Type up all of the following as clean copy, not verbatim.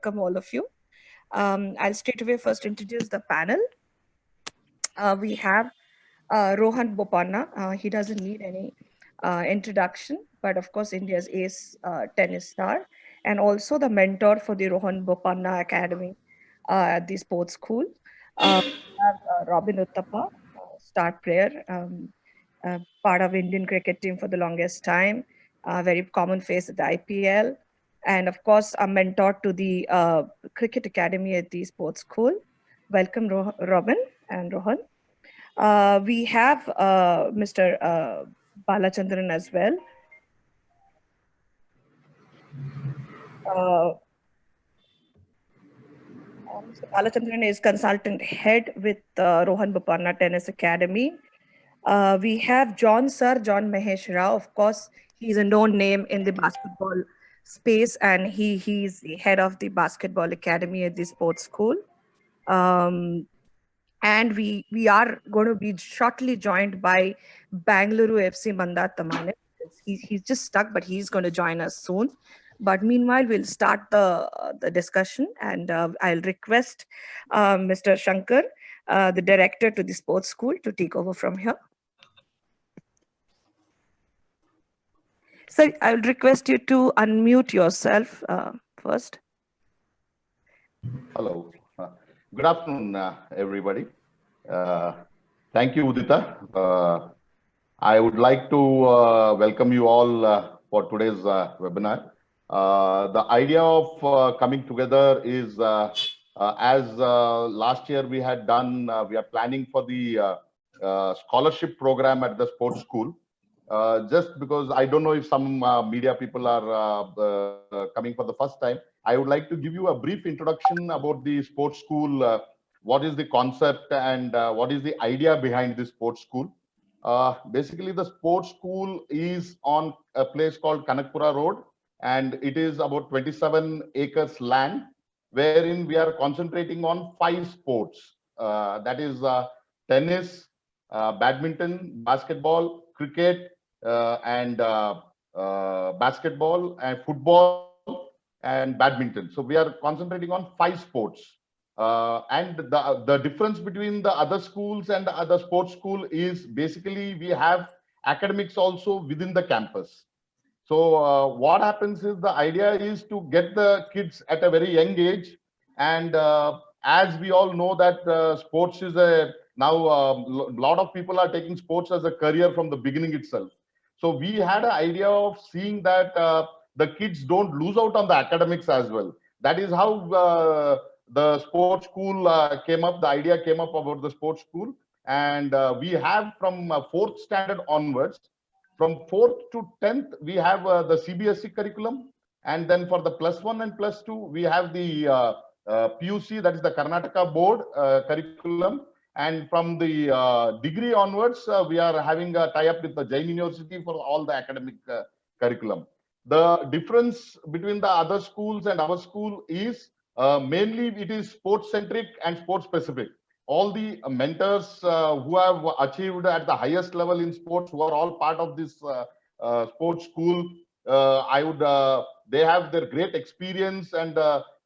welcome all of you. I'll straight away first introduce the panel. We have Rohan Bopanna. He doesn't need any introduction, but of course, India's ace tennis star, and also the mentor for the Rohan Bopanna Academy at the sports school. We have Robin Uttappa, star player, part of Indian cricket team for the longest time, very common face at the IPL, and of course, a mentor to the cricket academy at the sports school. Welcome, Robin and Rohan. We have Mr. Balachandran as well. Mr. Balachandran is consultant head with Rohan Bopanna Tennis Academy. We have John Mahesh Rao. Of course, he's a known name in the basketball space, and he's the head of the basketball academy at the sports school. And we are going to be shortly joined by Bangalore FC Mandat Tamane. He's just stuck, but he's going to join us soon. But meanwhile, we'll start the discussion, and I'll request Mr. Shankar, the director to the sports school, to take over from here. Sir, I'll request you to unmute yourself first. Hello. Good afternoon, everybody. Thank you, Udita. I would like to welcome you all for today's webinar. The idea of coming together is, as last year we had done, we are planning for the scholarship program at the sports school. Just because I don't know if some media people are coming for the first time, I would like to give you a brief introduction about the sports school, what is the concept and what is the idea behind the sports school. Basically, the sports school is on a place called Kanakpura Road, and it is about 27 acres land, wherein we are concentrating on 5 sports. That is tennis, badminton, basketball, cricket, and basketball and football and badminton. So we are concentrating on 5 sports. And the difference between the other schools and the other sports school is basically we have academics also within the campus. So what happens is the idea is to get the kids at a very young age. And as we all know that sports is now a lot of people are taking sports as a career from the beginning itself. So we had an idea of seeing that the kids don't lose out on the academics as well. That is how the sports school came up. The idea came up about the sports school. And we have from 4th standard onwards, from 4th to 10th, we have the CBSE curriculum. And then for the +1 and +2, we have the PUC, that is the Karnataka board curriculum. And from the degree onwards, we are having a tie-up with the Jain University for all the academic curriculum. The difference between the other schools and our school is mainly it is sports-centric and sports-specific. All the mentors who have achieved at the highest level in sports, who are all part of this sports school, they have their great experience, and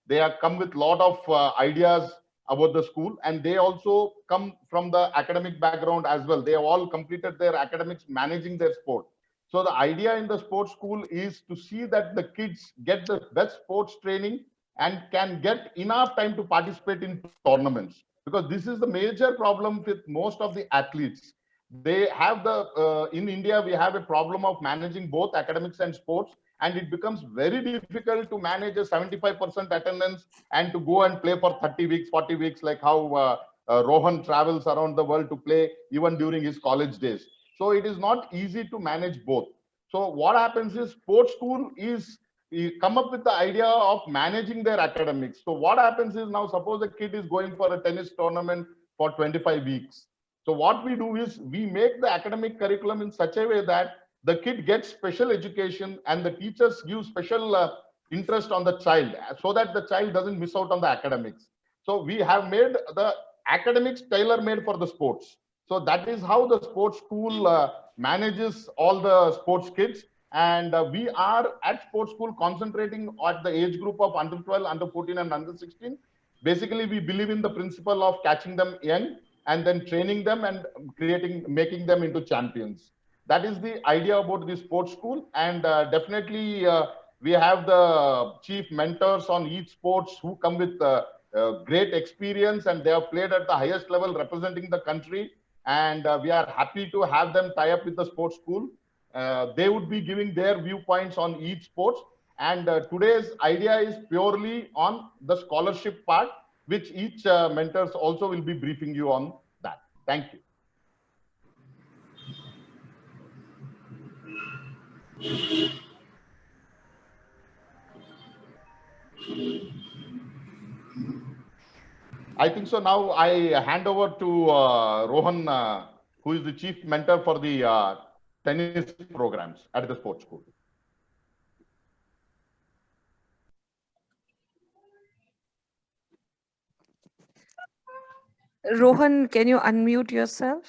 they have come with a lot of ideas about the school, and they also come from the academic background as well. They have all completed their academics managing their sport. So the idea in the sports school is to see that the kids get the best sports training and can get enough time to participate in tournaments. Because this is the major problem with most of the athletes. They have in India, we have a problem of managing both academics and sports, and it becomes very difficult to manage a 75% attendance and to go and play for 30 weeks, 40 weeks, like how Rohan travels around the world to play even during his college days. So it is not easy to manage both. So what happens is sports school you come up with the idea of managing their academics. So what happens is, now suppose a kid is going for a tennis tournament for 25 weeks. So what we do is we make the academic curriculum in such a way that the kid gets special education and the teachers give special interest on the child so that the child doesn't miss out on the academics. So we have made the academics tailor-made for the sports. So that is how the sports school manages all the sports kids. And we are at sports school concentrating at the age group of under 12, under 14, and under 16. Basically, we believe in the principle of catching them young and then training them and making them into champions. That is the idea about the sports school. And definitely, we have the chief mentors on each sports who come with great experience, and they have played at the highest level representing the country. And we are happy to have them tie up with the sports school. They would be giving their viewpoints on each sports. And today's idea is purely on the scholarship part, which each mentors also will be briefing you on that. Thank you. I think so. Now I hand over to Rohan, who is the chief mentor for the tennis programs at the sports school. Rohan, can you unmute yourself?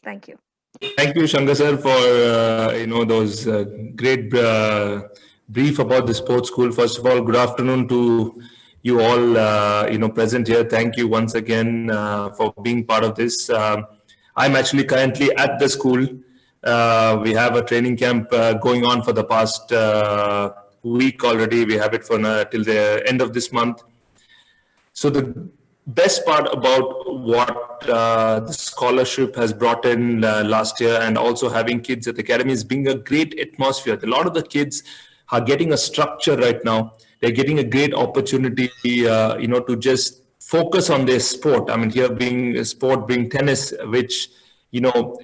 Thank you. Thank you, Shankar sir, for those great brief about the sports school. First of all, good afternoon to you all present here. Thank you once again for being part of this. I'm actually currently at the school. We have a training camp going on for the past week already. We have it for till the end of this month. So the best part about what the scholarship has brought in last year, and also having kids at the academy, is being a great atmosphere. A lot of the kids are getting a structure right now. They're getting a great opportunity, to just focus on their sport. I mean, here being tennis, which,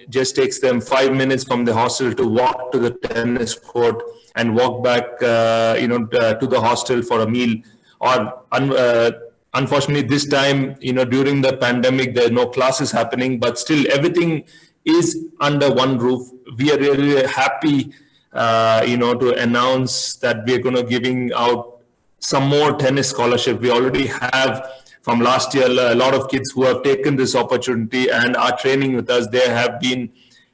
just takes them 5 minutes from the hostel to walk to the tennis court and walk back, to the hostel for a meal. Or unfortunately, this time, during the pandemic, there are no classes happening, but still everything is under one roof. We are really happy, to announce that we are going to giving out some more tennis scholarship. We already have from last year a lot of kids who have taken this opportunity and are training with us. There have been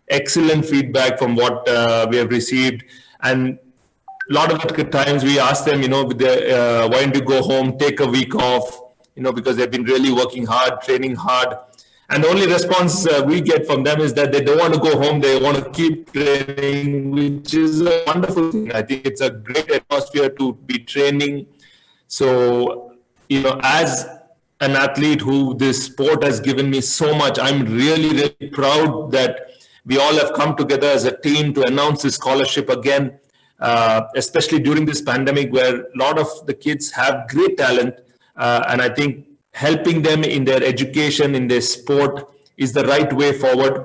excellent feedback from what we have received, and a lot of the times we ask them, why don't you go home, take a week off, because they've been really working hard, training hard. And the only response we get from them is that they don't want to go home, they want to keep training, which is a wonderful thing. I think it's a great atmosphere to be training. So, as an athlete who this sport has given me so much, I'm really, really proud that we all have come together as a team to announce this scholarship again, especially during this pandemic, where a lot of the kids have great talent. And I think helping them in their education, in their sport, is the right way forward.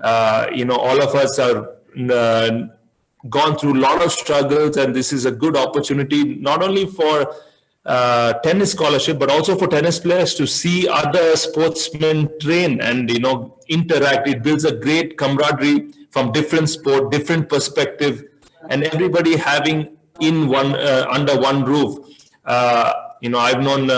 All of us are gone through a lot of struggles, and this is a good opportunity, not only for tennis scholarship, but also for tennis players to see other sportsmen train and, interact. It builds a great camaraderie from different sport, different perspective, and everybody having in one under one roof. I've known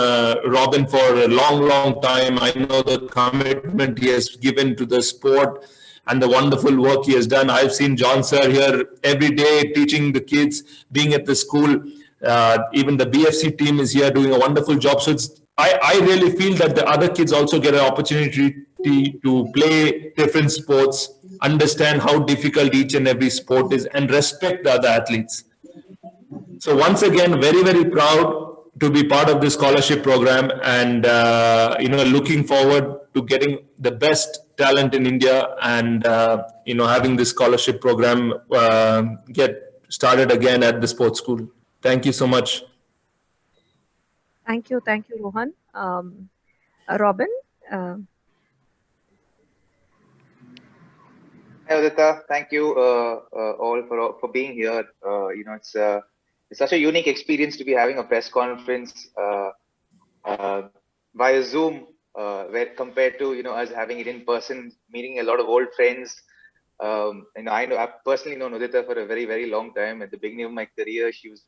Robin for a long time. I know the commitment he has given to the sport and the wonderful work he has done. I've seen John sir here every day teaching the kids, being at the school. Even the BFC team is here doing a wonderful job. So I really feel that the other kids also get an opportunity to play different sports, understand how difficult each and every sport is, and respect the other athletes. So once again, very, very proud to be part of this scholarship program, and looking forward to getting the best talent in India, and having this scholarship program get started again at the sports school. Thank you so much. Thank you, Rohan. Robin. Hi, Udita. Thank you all for being here. It's such a unique experience to be having a press conference via Zoom, where compared to us having it in person, meeting a lot of old friends. I personally known Udita for a very, very long time. At the beginning of my career, she was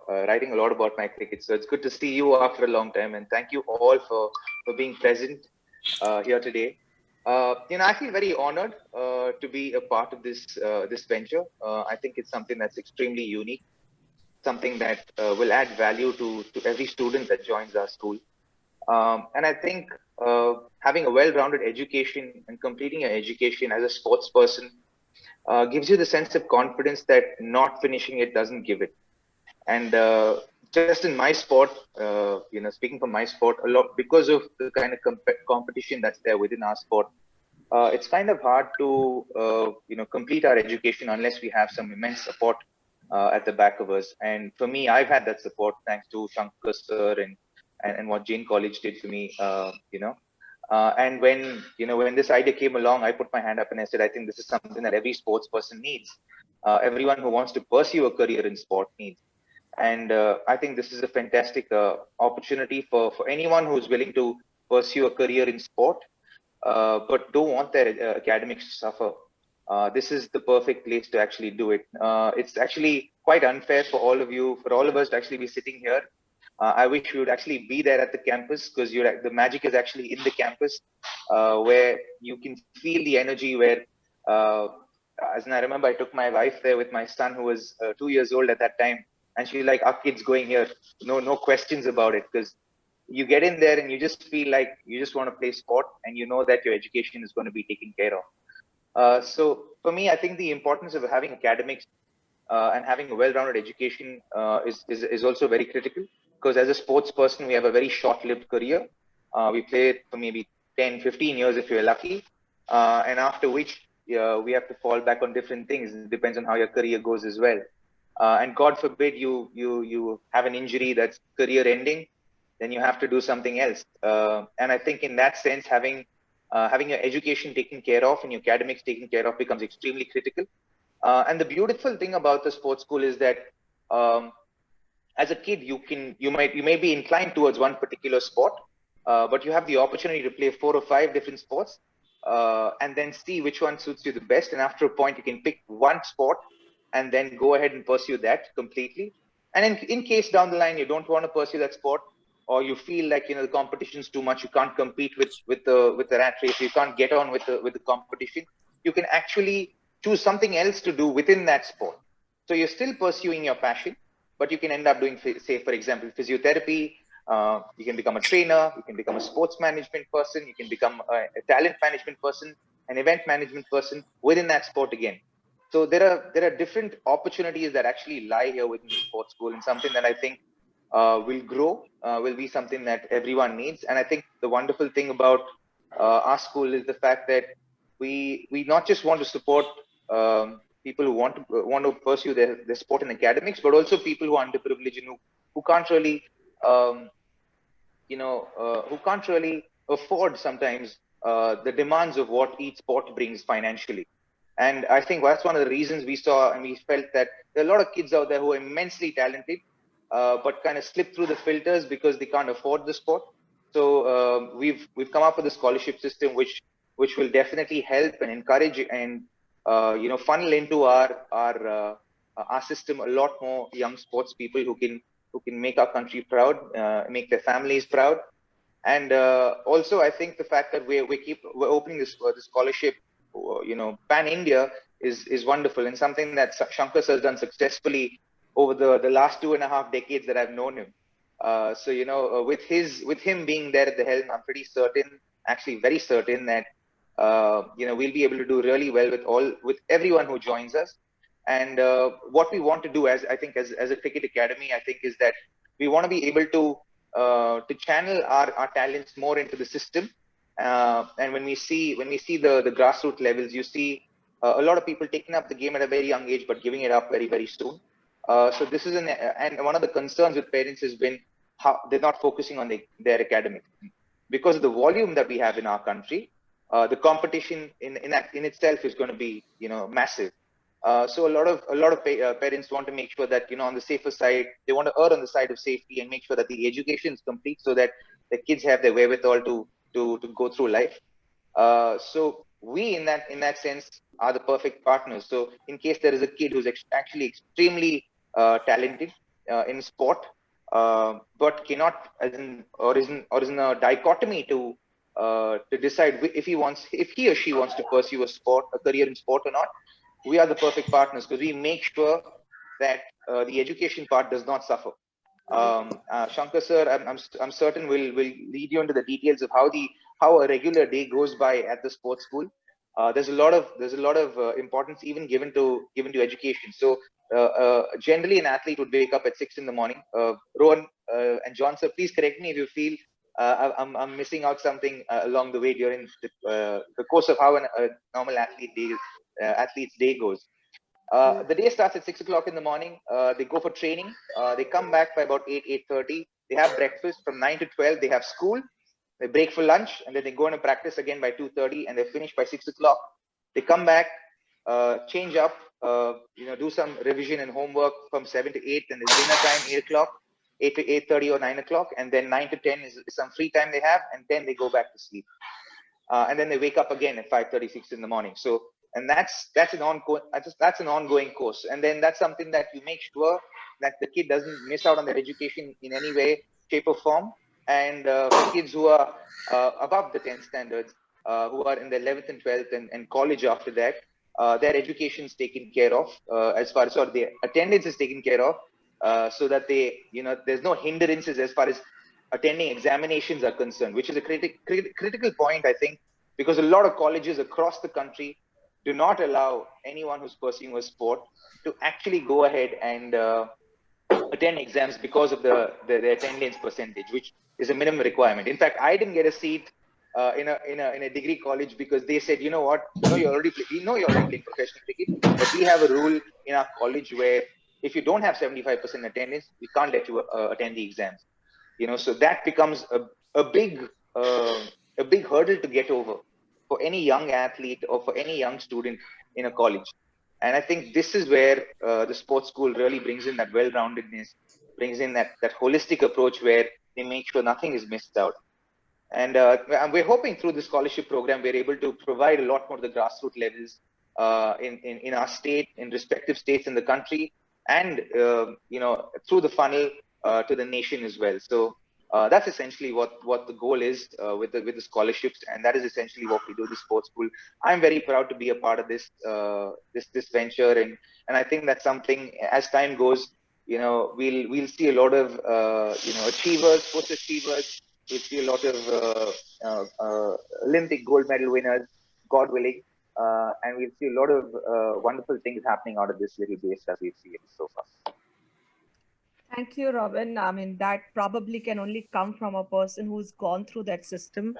writing a lot about my cricket. So it's good to see you after a long time, and thank you all for being present here today. I feel very honored to be a part of this venture. I think it's something that's extremely unique, something that will add value to every student that joins our school. And I think having a well-rounded education and completing your education as a sports person gives you the sense of confidence that not finishing it doesn't give it. And just in my sport, speaking for my sport, a lot because of the kind of competition that's there within our sport, it's kind of hard to complete our education unless we have some immense support at the back of us. And for me, I've had that support thanks to Shankar sir and what Jain College did for me. And when this idea came along, I put my hand up and I said, I think this is something that every sports person needs. Everyone who wants to pursue a career in sport needs. And I think this is a fantastic opportunity for anyone who's willing to pursue a career in sport, but don't want their academics to suffer. This is the perfect place to actually do it. It's actually quite unfair for all of you, for all of us to actually be sitting here. I wish we would actually be there at the campus, because the magic is actually in the campus, where you can feel the energy. Where, as I remember, I took my wife there with my son, who was 2 years old at that time, and she's like, "Our kid's going here, no questions about it," because you get in there and you just feel like you just want to play sport, and you know that your education is going to be taken care of. So for me, I think the importance of having academics and having a well-rounded education is also very critical, because as a sports person, we have a very short-lived career. We play for maybe 10, 15 years if you're lucky. And after which we have to fall back on different things. It depends on how your career goes as well. And God forbid you have an injury that's career ending, then you have to do something else. And I think in that sense, having your education taken care of and your academics taken care of becomes extremely critical. And the beautiful thing about the sports school is that as a kid, you may be inclined towards one particular sport, but you have the opportunity to play 4 or 5 different sports, and then see which one suits you the best. And after a point, you can pick one sport and then go ahead and pursue that completely. And in case down the line you don't want to pursue that sport, or you feel like the competition's too much, you can't compete with the rat race, you can't get on with the competition, you can actually choose something else to do within that sport. So you're still pursuing your passion, but you can end up doing, say, for example, physiotherapy. You can become a trainer, you can become a sports management person, you can become a talent management person, an event management person within that sport again. So there are different opportunities that actually lie here within the sports school, and something that I think will grow, will be something that everyone needs. And I think the wonderful thing about our school is the fact that we not just want to support people who want to pursue their sport and academics, but also people who are underprivileged and who can't really who can't really afford sometimes the demands of what each sport brings financially. And I think that's one of the reasons we saw and we felt that there are a lot of kids out there who are immensely talented, but kind of slip through the filters because they can't afford the sport. So we've come up with a scholarship system which will definitely help and encourage and funnel into our system a lot more young sports people who can make our country proud, make their families proud. And also, I think the fact that we're opening this scholarship, pan India is wonderful, and something that Shankar has done successfully over the last 2.5 decades that I've known him. So with him being there at the helm, I'm pretty certain, actually very certain, that we'll be able to do really well with everyone who joins us. And what we want to do, as a cricket academy, I think, is that we want to be able to channel our talents more into the system. And when we see the grassroots levels, you see a lot of people taking up the game at a very young age, but giving it up very, very soon. So this is and one of the concerns with parents has been how they're not focusing on their academics, because of the volume that we have in our country. The competition in itself is going to be massive. So a lot of parents want to make sure that on the safer side, they want to err on the side of safety and make sure that the education is complete, so that the kids have the wherewithal to go through life. So we in that sense are the perfect partners. So in case there is a kid who's actually extremely talented in sport, but cannot, is in a dichotomy to to decide if he or she wants to pursue a career in sport or not, we are the perfect partners because we make sure that the education part does not suffer. Shankar sir, I'm certain will lead you into the details of how a regular day goes by at the sports school. There's a lot of importance even given to education. So generally, an athlete would wake up at 6 in the morning. Rohan and John sir, please correct me if you feel I'm missing out something along the way during the course of how a normal athlete's day goes. The day starts at 6 o'clock in the morning. They go for training. They come back by about 8:30. They have breakfast from 9 to 12. They have school. They break for lunch, and then they go into practice again by 2:30, and they finish by 6 o'clock. They come back, change up, do some revision and homework from 7 to 8, and then dinner time 8 o'clock, 8 to 8:30 or 9 o'clock, and then 9 to 10 is some free time they have, and then they go back to sleep. And then they wake up again at 5:36 in the morning. So, and that's an ongoing course. And then that's something that you make sure that the kid doesn't miss out on their education in any way, shape, or form. And for kids who are above the 10th standards, who are in the 11th and 12th and college after that, their education is taken care of as far as, or their attendance is taken care of, so that there's no hindrances as far as attending examinations are concerned, which is a critical point, I think, because a lot of colleges across the country do not allow anyone who's pursuing a sport to actually go ahead and attend exams because of the attendance percentage, which is a minimum requirement. In fact, I didn't get a seat in a degree college because they said, you know what, you're already playing professional cricket, but we have a rule in our college where if you don't have 75% attendance, we can't let you attend the exams. So that becomes a big hurdle to get over for any young athlete or for any young student in a college. And I think this is where the sports school really brings in that well-roundedness, brings in that holistic approach where they make sure nothing is missed out. And we're hoping through the scholarship program, we're able to provide a lot more to the grassroots levels in our state, in respective states in the country, and through the funnel to the nation as well. So that's essentially what the goal is with the scholarships, and that is essentially what we do the sports school. I'm very proud to be a part of this venture, and I think that's something as time goes, we'll see a lot of achievers, sports achievers. We'll see a lot of Olympic gold medal winners, God willing, and we'll see a lot of wonderful things happening out of this little base that we've seen so far. Thank you, Robin. I mean, that probably can only come from a person who's gone through that system,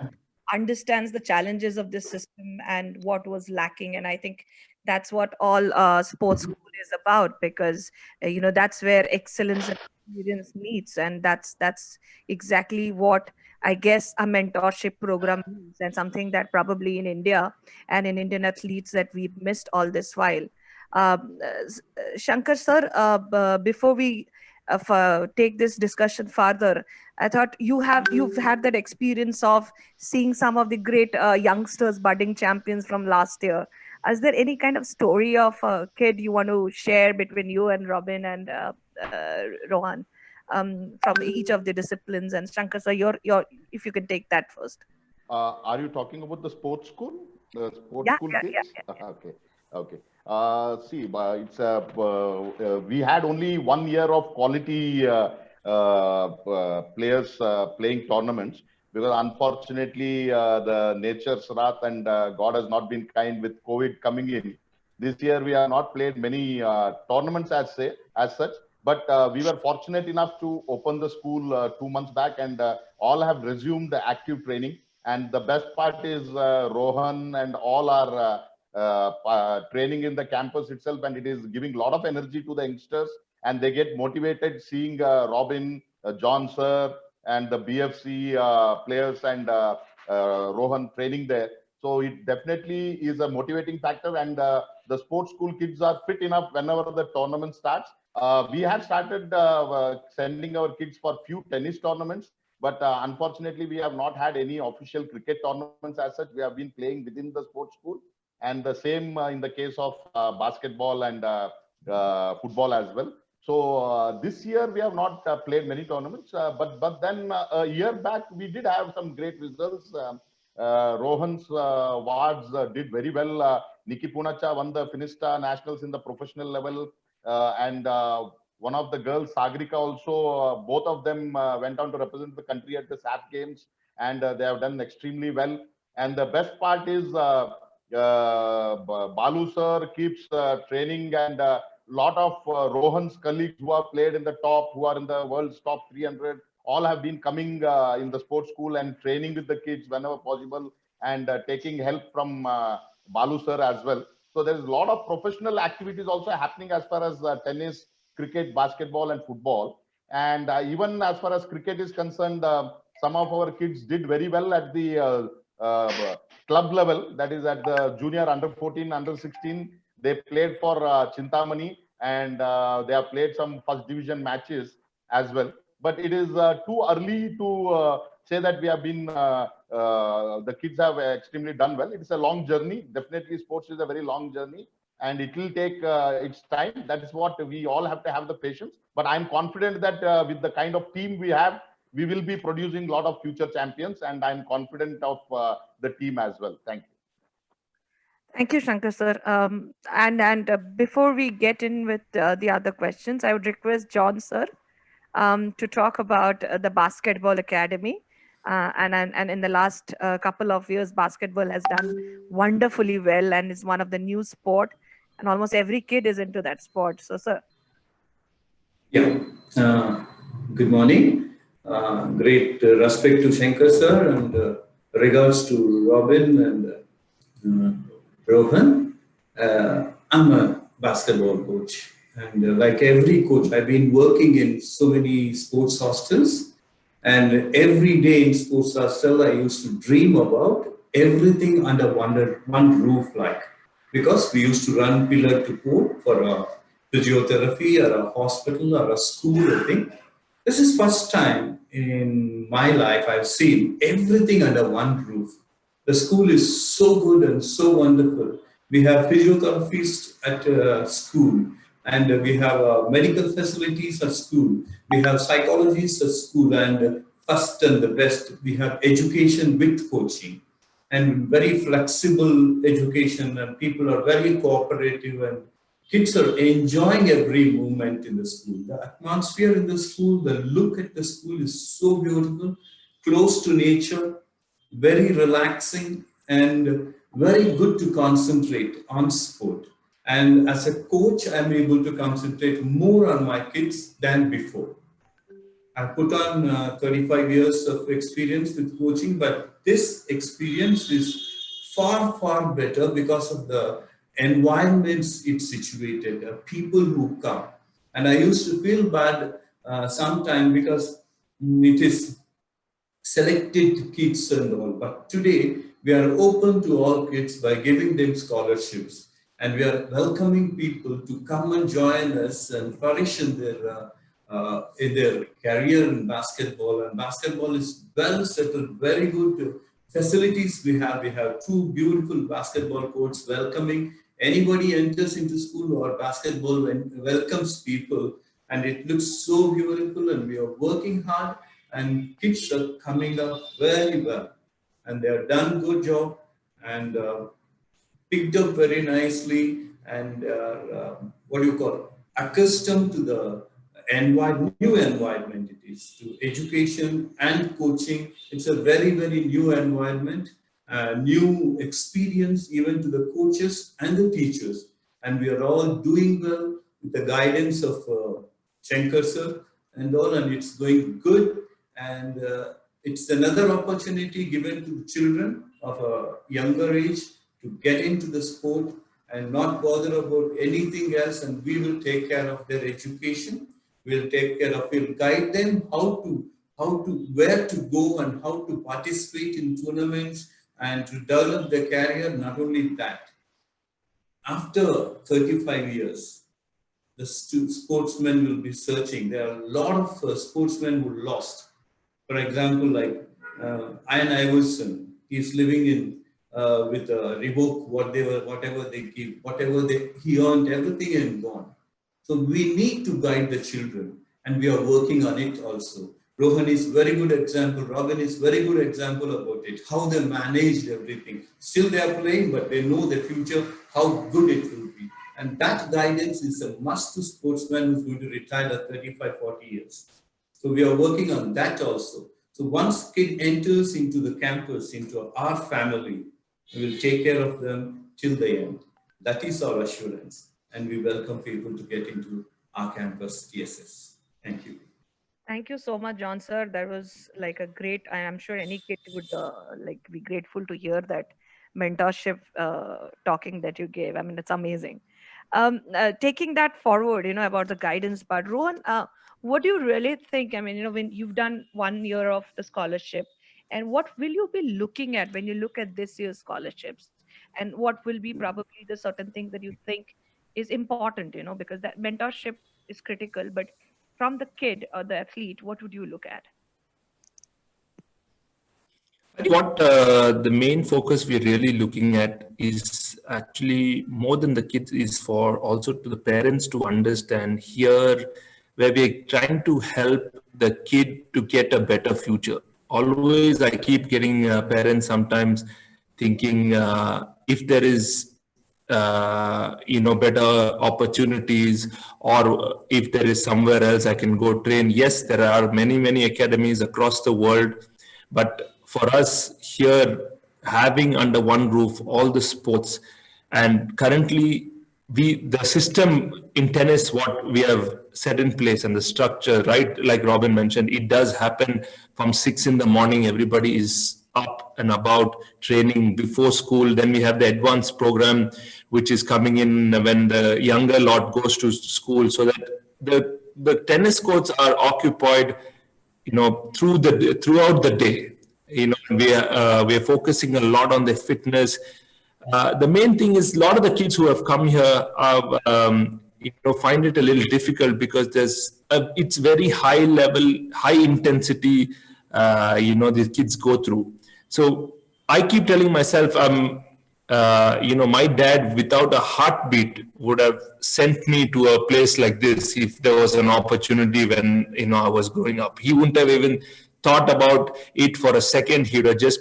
understands the challenges of this system and what was lacking. And I think that's what all sports school is about, because that's where excellence and experience meets, and that's exactly what I guess a mentorship program means, and something that probably in India and in Indian athletes that we've missed all this while. Shankar sir, before we take this discussion further, I thought you've had that experience of seeing some of the great youngsters, budding champions from last year. Is there any kind of story of a kid you want to share between you and Robin and Rohan from each of the disciplines? And Shankar sir, if you can take that first. Are you talking about the sports school? The sports Yeah, school yeah, kids? yeah. Okay. See, we had only 1 year of quality players playing tournaments, because unfortunately the nature's wrath and God has not been kind with COVID coming in. This year we have not played many tournaments as such, but we were fortunate enough to open the school 2 months back, and all have resumed the active training. And the best part is Rohan and all are training in the campus itself, and it is giving a lot of energy to the youngsters, and they get motivated seeing Robin, John sir, and the BFC players and Rohan training there. So it definitely is a motivating factor, and the sports school kids are fit enough whenever the tournament starts. We have started sending our kids for few tennis tournaments, but unfortunately we have not had any official cricket tournaments as such. We have been playing within the sports school, and the same in the case of basketball and football as well. So this year we have not played many tournaments, but then a year back we did have some great results. Rohan's wards did very well. Nikki Punacha won the Finista Nationals in the professional level. And one of the girls, Sagrika, also, both of them went on to represent the country at the SAT Games, and they have done extremely well. And the best part is Balu sir keeps training, and lot of Rohan's colleagues who have played in the top, who are in the world's top 300, all have been coming in the sports school and training with the kids whenever possible, and taking help from Balu sir as well. So there is a lot of professional activities also happening as far as tennis, cricket, basketball, and football. And even as far as cricket is concerned, some of our kids did very well at the club level, that is at the junior under 14, under 16. They played for Chintamani, and they have played some first division matches as well. But it is too early to say that we have been, the kids have extremely done well. It's a long journey. Definitely sports is a very long journey, and it will take its time. That is what we all have to have the patience. But I'm confident that with the kind of team we have, we will be producing a lot of future champions, and I'm confident of the team as well. Thank you. Thank you, Shankar sir. And before we get in with the other questions, I would request John sir to talk about the Basketball Academy. And in the last couple of years, basketball has done wonderfully well and is one of the new sport, and almost every kid is into that sport. So, sir. Yeah. Good morning. Great respect to Shankar sir, and regards to Robin and Rohan. I'm a basketball coach, and like every coach, I've been working in so many sports hostels, and every day in sports hostel, I used to dream about everything under one roof, like, because we used to run pillar to post for a physiotherapy or a hospital or a school, I think. This is first time in my life I've seen everything under one roof. The school is so good and so wonderful. We have physiotherapists at school, and we have medical facilities at school. We have psychologists at school, and first and the best, we have education with coaching, and very flexible education, and people are very cooperative, and kids are enjoying every moment in the school. The atmosphere in the school, the look at the school is so beautiful, close to nature, very relaxing, and very good to concentrate on sport. And as a coach, I'm able to concentrate more on my kids than before. I put on 35 years of experience with coaching, but this experience is far, far better because of the environments it's situated, people who come. And I used to feel bad sometimes because it is selected kids and all. But today, we are open to all kids by giving them scholarships. And we are welcoming people to come and join us and flourish in their career in basketball. And basketball is well settled, very good facilities we have. We have 2 beautiful basketball courts welcoming. Anybody enters into school or basketball and welcomes people, and it looks so beautiful, and we are working hard, and kids are coming up very well, and they have done good job, and picked up very nicely, and accustomed to the new environment it is, to education and coaching. It's a very, very new environment, new experience even to the coaches and the teachers. And we are all doing well with the guidance of Shankar sir and all, and it's going good. And it's another opportunity given to children of a younger age to get into the sport and not bother about anything else, and we will take care of their education. We'll guide them where to go and how to participate in tournaments and to develop their career. Not only that, after 35 years, the sportsmen will be searching. There are a lot of sportsmen who lost. For example, like Ian Iverson, he's living in with Reebok, whatever they give, he earned, everything and gone. So we need to guide the children, and we are working on it also. Rohan is very good example. Robin is very good example about it. How they managed everything. Still they are playing, but they know the future, how good it will be. And that guidance is a must to sportsman who's going to retire at 35, 40 years. So we are working on that also. So once kid enters into the campus, into our family, we will take care of them till the end. That is our assurance. And we welcome people to get into our campus TSS. Thank you. Thank you so much, John sir. That was like a great. I am sure any kid would like be grateful to hear that mentorship talking that you gave. I mean, it's amazing. Taking that forward, about the guidance part, Rohan, what do you really think? I mean, when you've done 1 year of the scholarship, and what will you be looking at when you look at this year's scholarships, and what will be probably the certain things that you think is important? Because that mentorship is critical, but from the kid or the athlete, what would you look at? I think what the main focus we're really looking at is actually more than the kids is for also to the parents to understand here where we're trying to help the kid to get a better future. Always, I keep getting parents sometimes thinking if there is better opportunities, or if there is somewhere else I can go train. Yes, there are many academies across the world, but for us here, having under one roof all the sports, and currently the system in tennis, what we have set in place and the structure, right, like Robin mentioned, it does happen from 6 in the morning. Everybody is up and about training before school. Then we have the advanced program which is coming in when the younger lot goes to school, so that the tennis courts are occupied throughout the day. We are focusing a lot on the fitness. The main thing is a lot of the kids who have come here find it a little difficult because it's very high level, high intensity. These kids go through. So I keep telling myself, my dad, without a heartbeat, would have sent me to a place like this if there was an opportunity when I was growing up. He wouldn't have even thought about it for a second. He would have just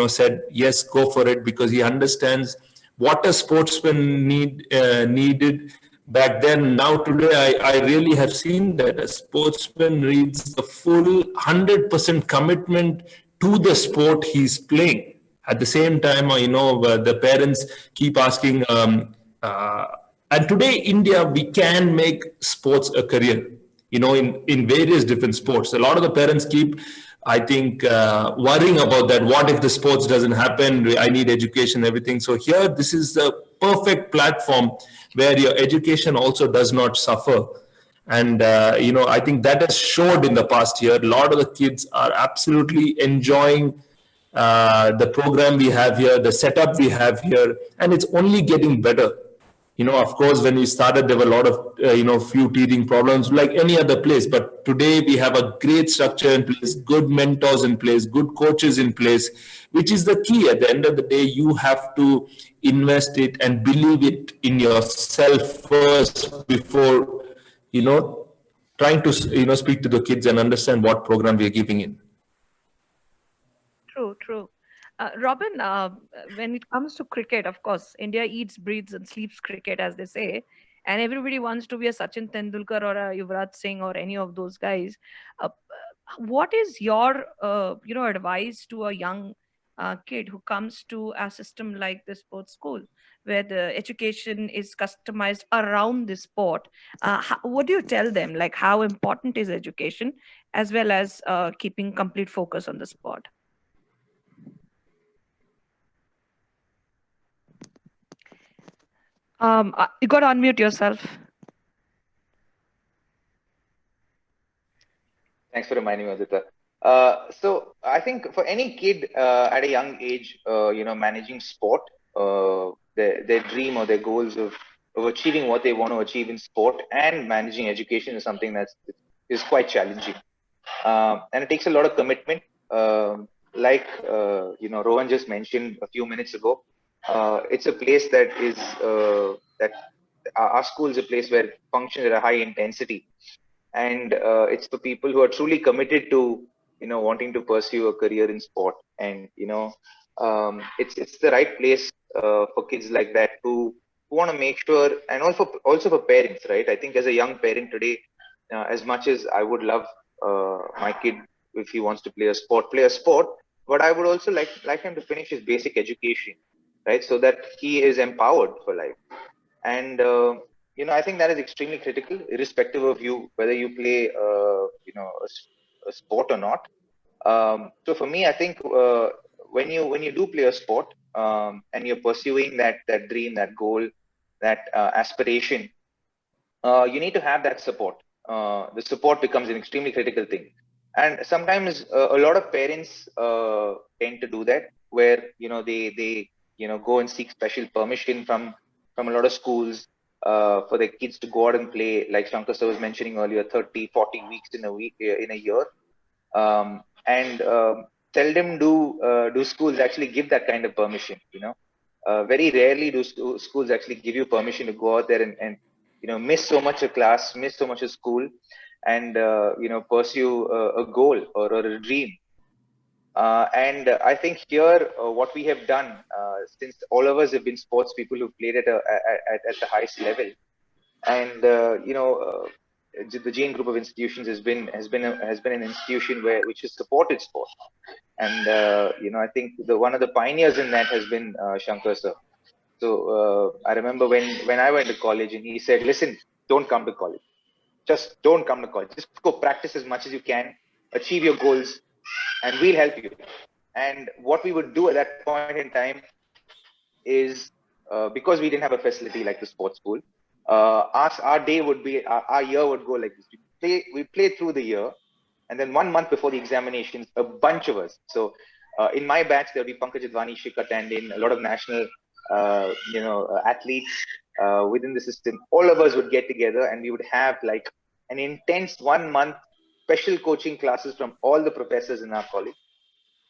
said yes, go for it, because he understands what a sportsman needed back then. Now today, I really have seen that a sportsman needs the full 100% commitment to the sport he's playing. At the same time, the parents keep asking, and today, India, we can make sports a career, in various different sports. A lot of the parents keep, I think, worrying about that. What if the sports doesn't happen? I need education, everything. So here, this is the perfect platform where your education also does not suffer. And, I think that has showed in the past year. A lot of the kids are absolutely enjoying the program we have here, the setup we have here, and it's only getting better. Of course, when we started, there were a lot of, few teething problems like any other place. But today we have a great structure in place, good mentors in place, good coaches in place, which is the key. At the end of the day, you have to invest it and believe it in yourself first before, trying to, speak to the kids and understand what program we are giving in. True. Robin, when it comes to cricket, of course, India eats, breathes, and sleeps cricket, as they say, and everybody wants to be a Sachin Tendulkar or a Yuvraj Singh or any of those guys. What is your, advice to a young kid who comes to a system like the sports school, where the education is customized around the sport? What do you tell them? Like, how important is education, as well as keeping complete focus on the sport? You got to unmute yourself. Thanks for reminding me, Aditya. So I think for any kid at a young age, managing sport, their dream or their goals of achieving what they want to achieve in sport and managing education is something that is quite challenging. And it takes a lot of commitment. Rohan just mentioned a few minutes ago, it's a place that is that our school is a place where it functions at a high intensity. and it's for people who are truly committed to, wanting to pursue a career in sport. And it's the right place for kids like that who want to make sure, and also for parents, right? I think as a young parent today, as much as I would love my kid, if he wants to play a sport, but I would also like him to finish his basic education, right? So that he is empowered for life. And I think that is extremely critical, irrespective of whether you play a sport or not. So for me, I think when you do play a sport, and you're pursuing that dream, that goal, that aspiration, you need to have that support. The support becomes an extremely critical thing, and sometimes a lot of parents tend to do that, where they go and seek special permission from a lot of schools for their kids to go out and play, like Shankar sir was mentioning earlier, 30-40 weeks in a year. And seldom do schools actually give that kind of permission. Very rarely do schools actually give you permission to go out there and miss so much of class, miss so much of school, and pursue a goal or a dream. And I think here, what we have done, since all of us have been sports people who played at the highest level, and the Jain Group of institutions has been an institution which has supported sport. And I think one of the pioneers in that has been Shankar sir. So I remember when I went to college, and he said, "Listen, don't come to college. Just don't come to college. Just go practice as much as you can, achieve your goals, and we'll help you." And what we would do at that point in time is, because we didn't have a facility like the sports school, our day would be, our year would go like this. We play through the year, and then 1 month before the examinations, a bunch of us. So in my batch, there'll be Pankaj Advani, Shikha Tandon, a lot of national athletes within the system. All of us would get together, and we would have like an intense 1 month special coaching classes from all the professors in our college.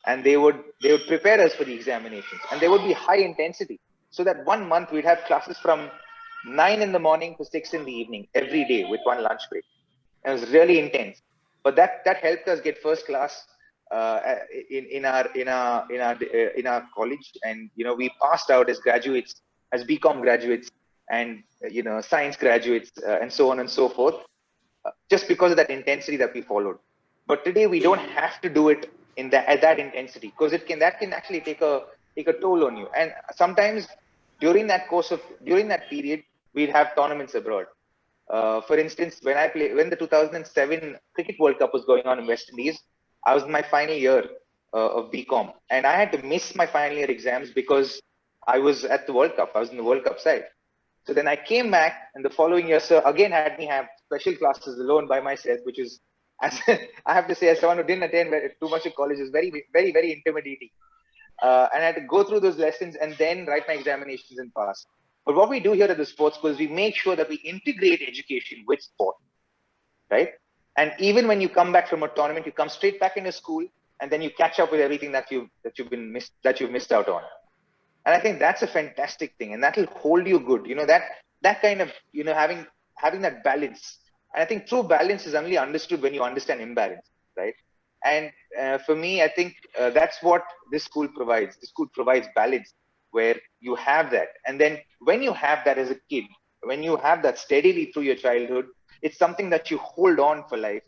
And they would prepare us for the examinations, and they would be high intensity. So that 1 month we'd have classes from 9 in the morning to 6 in the evening every day, with one lunch break. And it was really intense, but that helped us get first class in our college. And we passed out as graduates, as BCom graduates, and science graduates, and so on and so forth, just because of that intensity that we followed. But today we don't have to do it at that intensity, because that can actually take a toll on you. And sometimes during that period, we'd have tournaments abroad. For instance, when the 2007 Cricket World Cup was going on in West Indies, I was in my final year of BCom, and I had to miss my final year exams because I was at the World Cup. I was in the World Cup side. So then I came back, and the following year, sir again had me have special classes alone by myself, which is, as I have to say, as someone who didn't attend too much of college, is very, very, very intimidating. And I had to go through those lessons and then write my examinations and pass. But what we do here at the sports school is we make sure that we integrate education with sport, right? And even when you come back from a tournament, you come straight back into school, and then you catch up with everything that you've missed out on. And I think that's a fantastic thing, and that'll hold you good. That kind of having that balance. And I think true balance is only understood when you understand imbalance, right? And for me, I think that's what this school provides. This school provides balance, where you have that. And then when you have that as a kid, when you have that steadily through your childhood, it's something that you hold on for life,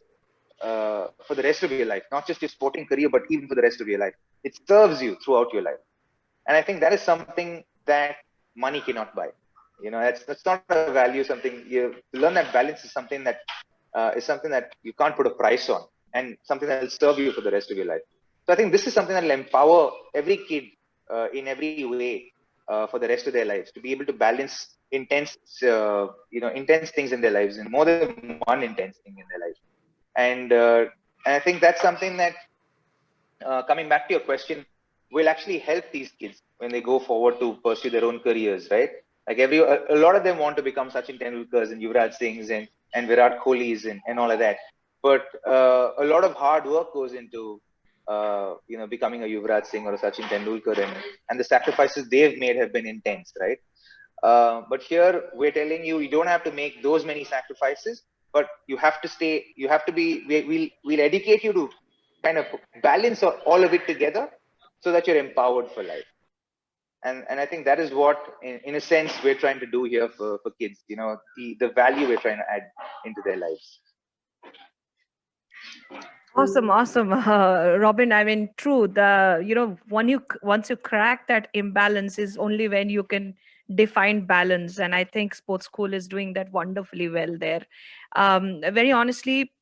for the rest of your life, not just your sporting career, but even for the rest of your life. It serves you throughout your life. And I think that is something that money cannot buy. That's not a value. To learn that balance is something that you can't put a price on, and something that will serve you for the rest of your life. So I think this is something that will empower every kid in every way for the rest of their lives, to be able to balance intense things in their lives, and more than one intense thing in their lives. And I think that's something that, coming back to your question, will actually help these kids when they go forward to pursue their own careers, right? Like a lot of them want to become Sachin Tendulkars and Yuvraj Singhs and Virat Kohlis and all of that. But a lot of hard work goes into becoming a Yuvraj Singh or a Sachin Tendulkar, and the sacrifices they've made have been intense, right? But here we're telling you don't have to make those many sacrifices. but you have to stay, you have to be, we'll educate you to kind of balance all of it together so that you're empowered for life. And I think that is what, in a sense, we're trying to do here for kids, the value we're trying to add into their lives. Awesome, awesome, Robin. I mean, true. Once you crack that imbalance is only when you can define balance, and I think sports school is doing that wonderfully well there. Very honestly,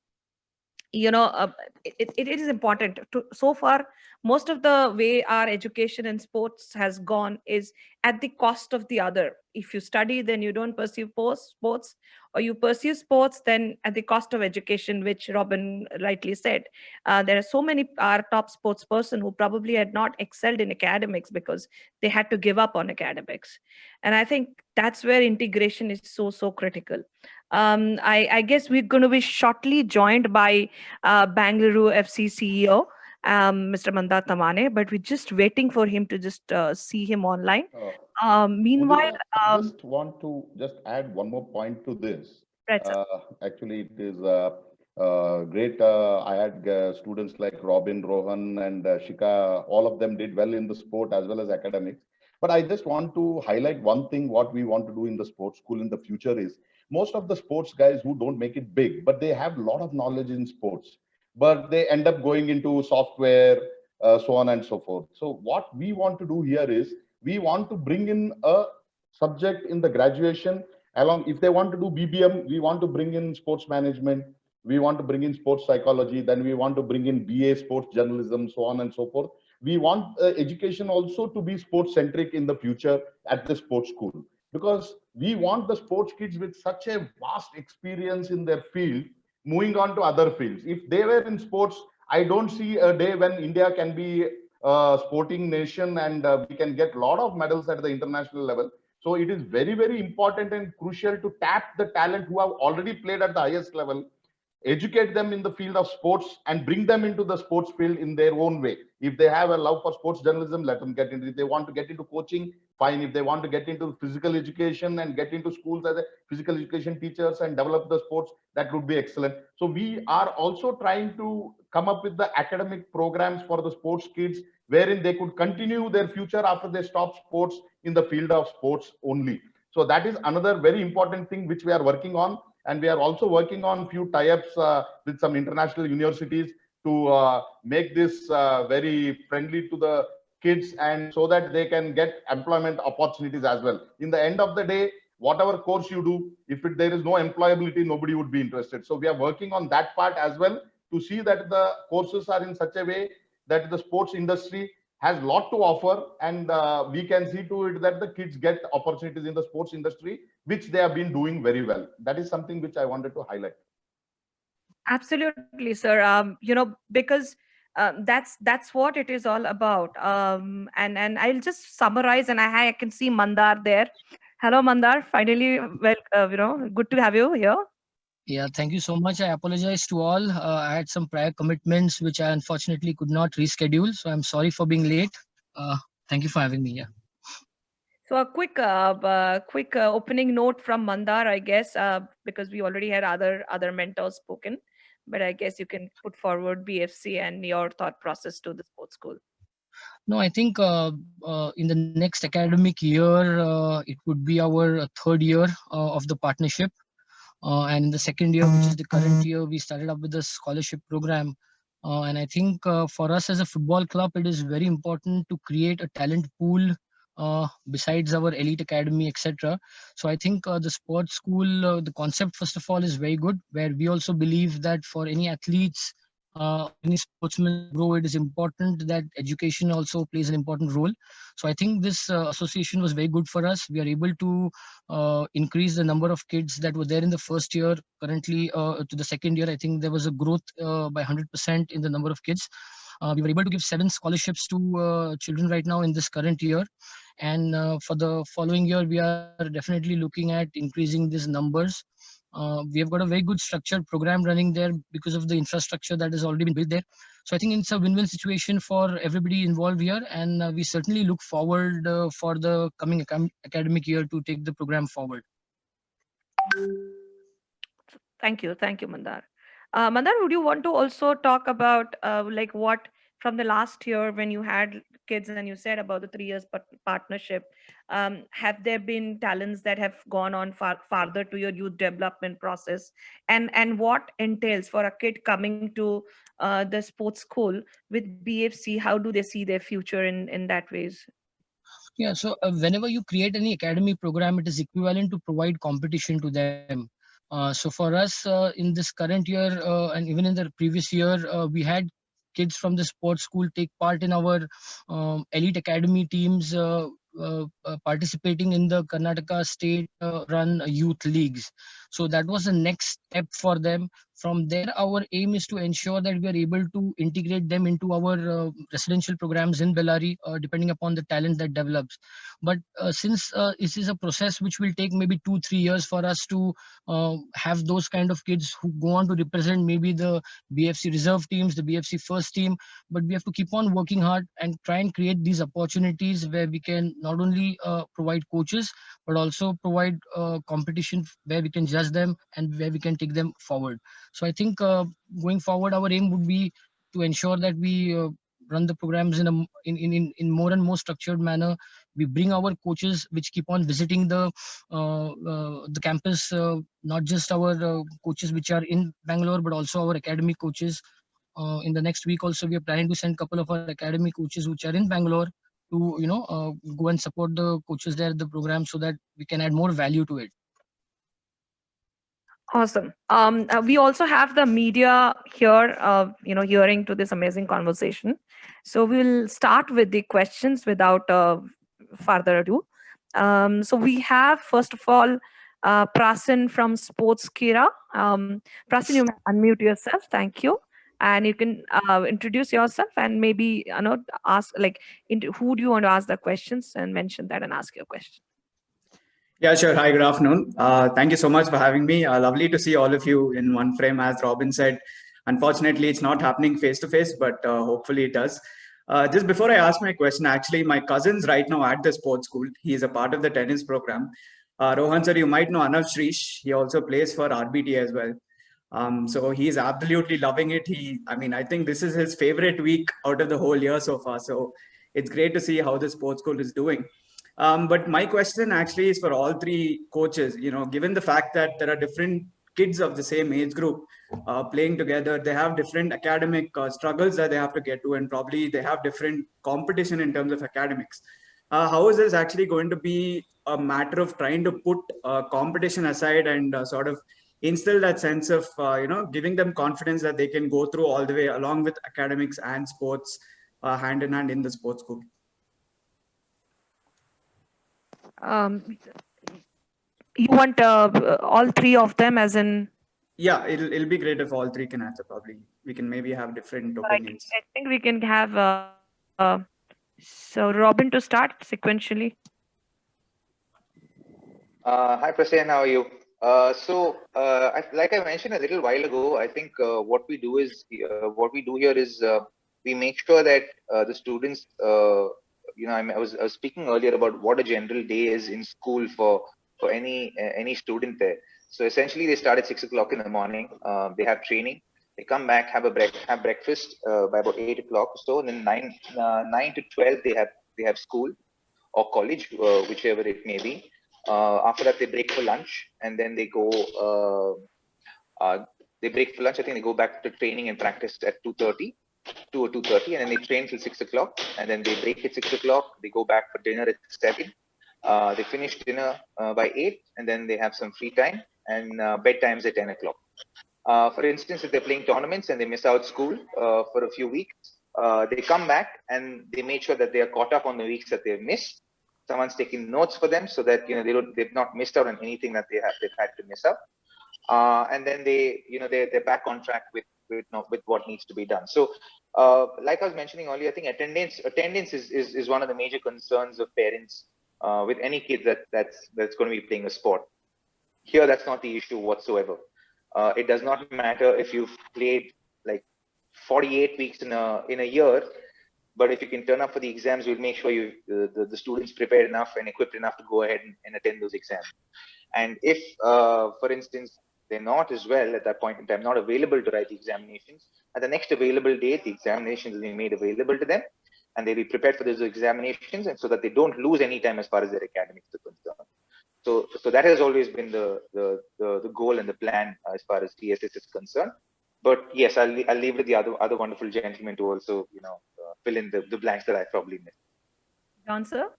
it is important to, so far most of the way our education in sports has gone is at the cost of the other. If you study, then you don't pursue sports, or you pursue sports then at the cost of education, which Robin rightly said. There are so many our top sports person who probably had not excelled in academics because they had to give up on academics. And I think that's where integration is so critical. I guess we're going to be shortly joined by Bangalore FC CEO, Mr. Mandar Tamane, but we're just waiting for him to just see him online. Meanwhile, I just want to just add one more point to this. Right, sir. Actually, it is great. I had students like Robin, Rohan, and Shika. All of them did well in the sport as well as academics. But I just want to highlight one thing. What we want to do in the sports school in the future is most of the sports guys who don't make it big, but they have a lot of knowledge in sports, but they end up going into software, so on and so forth. So what we want to do here is we want to bring in a subject in the graduation along. If they want to do BBM, we want to bring in sports management, we want to bring in sports psychology, then we want to bring in BA sports journalism, so on and so forth. We want education also to be sports centric in the future at the sports school, because we want the sports kids with such a vast experience in their field moving on to other fields. If they were in sports, I don't see a day when India can be a sporting nation and we can get a lot of medals at the international level. So it is very important and crucial to tap the talent who have already played at the highest level, educate them in the field of sports, and bring them into the sports field in their own way. If they have a love for sports journalism, let them get into it. If they want to get into coaching, fine. If they want to get into physical education and get into schools as a physical education teachers and develop the sports, that would be excellent. So we are also trying to come up with the academic programs for the sports kids, wherein they could continue their future after they stop sports in the field of sports only. So that is another very important thing which we are working on. And we are also working on few tie-ups with some international universities to make this very friendly to the kids, and so that they can get employment opportunities as well. In the end of the day, whatever course you do, if there is no employability, nobody would be interested. So we are working on that part as well, to see that the courses are in such a way that the sports industry has a lot to offer, and we can see to it that the kids get opportunities in the sports industry, which they have been doing very well. That is something which I wanted to highlight. Absolutely, sir. Because that's what it is all about. And I'll just summarize. And I can see Mandar there. Hello, Mandar. Finally, well, good to have you here. Yeah, thank you so much. I apologize to all. I had some prior commitments which I unfortunately could not reschedule. So I'm sorry for being late. Thank you for having me here. So a quick opening note from Mandar, I guess, because we already had other mentors spoken, but I guess you can put forward BFC and your thought process to the sports school. No, I think in the next academic year, it would be our third year of the partnership. And in the second year, which is the current year, we started up with the scholarship program. And I think for us as a football club, it is very important to create a talent pool besides our elite academy, etc. So I think the sports school, the concept, first of all, is very good, where we also believe that for any athletes, any sportsman grow, it is important that education also plays an important role. So I think this association was very good for us. We are able to increase the number of kids that were there in the first year. Currently to the second year, I think there was a growth by 100% in the number of kids. We were able to give 7 scholarships to children right now in this current year. And for the following year, we are definitely looking at increasing these numbers. We have got a very good structured program running there because of the infrastructure that has already been built there. So I think it's a win-win situation for everybody involved here, and we certainly look forward for the coming academic year to take the program forward. Thank you, Mandar. Mandar, would you want to also talk about like what from the last year when you had kids and you said about the 3 years partnership, have there been talents that have gone on farther to your youth development process, and what entails for a kid coming to the sports school with BFC? How do they see their future in that ways? Yeah, so whenever you create any academy program, it is equivalent to provide competition to them. So for us, in this current year and even in the previous year, we had kids from the sports school take part in our elite academy teams, participating in the Karnataka state run youth leagues. So that was the next step for them. From there, our aim is to ensure that we are able to integrate them into our residential programs in Bellary, depending upon the talent that develops. But since this is a process which will take maybe 2-3 years for us to have those kind of kids who go on to represent maybe the BFC reserve teams, the BFC first team, but we have to keep on working hard and try and create these opportunities where we can not only provide coaches, but also provide competition where we can judge them and where we can take them forward. So I think going forward, our aim would be to ensure that we run the programs in a in more and more structured manner. We bring our coaches which keep on visiting the campus, not just our coaches which are in Bangalore, but also our academy coaches. In the next week also, we are planning to send a couple of our academy coaches which are in Bangalore to go and support the coaches there at the program so that we can add more value to it. Awesome. We also have the media here, hearing to this amazing conversation. So we'll start with the questions without further ado. So we have, first of all, Prasin from Sports Kira. Prasin, you may unmute yourself. Thank you. And you can introduce yourself and maybe ask who do you want to ask the questions, and mention that and ask your question. Yeah, sure. Hi, good afternoon. Thank you so much for having me. Lovely to see all of you in one frame, as Robin said. Unfortunately, it's not happening face to face, but hopefully it does. Just before I ask my question, actually, my cousin's right now at the sports school. He is a part of the tennis program. Rohan sir, you might know Anav Shrish. He also plays for RBT as well. So he's absolutely loving it. I think this is his favorite week out of the whole year so far. So it's great to see how the sports school is doing. But my question actually is for all three coaches. Given the fact that there are different kids of the same age group playing together, they have different academic struggles that they have to get to, and probably they have different competition in terms of academics. How is this actually going to be a matter of trying to put competition aside and sort of instill that sense of giving them confidence that they can go through all the way along with academics and sports hand in hand in the sports school? You want all three of them, as in? Yeah, it'll be great if all three can answer. Probably we can maybe have different opinions. I think we can have so Robin to start sequentially. Hi Prasen, how are you? Like I mentioned a little while ago, I think what we do here is we make sure that the students, I was speaking earlier about what a general day is in school for any student there. So essentially, they start at 6 o'clock in the morning. They have training. They come back, have breakfast by about 8 o'clock or so, and then 9 to 12 they have school or college, whichever it may be. After that, they break for lunch, and then they go. They break for lunch. I think they go back to training and practice at 2:30, 2 or 2:30, and then they train till 6 o'clock, and then they break at 6 o'clock. They go back for dinner at 7. They finish dinner by 8, and then they have some free time, and bedtime's at 10 o'clock. For instance, if they're playing tournaments and they miss out school for a few weeks, they come back and they make sure that they are caught up on the weeks that they've missed. Someone's taking notes for them so that they've not missed out on anything that they've had to miss out. And then they're back on track with what needs to be done. So, like I was mentioning earlier, I think attendance is one of the major concerns of parents with any kid that's going to be playing a sport. Here, that's not the issue whatsoever. It does not matter if you've played like 48 weeks in a year, but if you can turn up for the exams, we'll make sure the students prepared enough and equipped enough to go ahead and attend those exams. And if, for instance, they're not as well at that point in time, not available to write the examinations, at the next available date, the examinations will be made available to them, and they'll be prepared for those examinations, and so that they don't lose any time as far as their academics are concerned. So that has always been the goal and the plan as far as TSS is concerned. But yes, I'll leave it to the other wonderful gentlemen to also fill in the blanks that I probably missed. John, sir?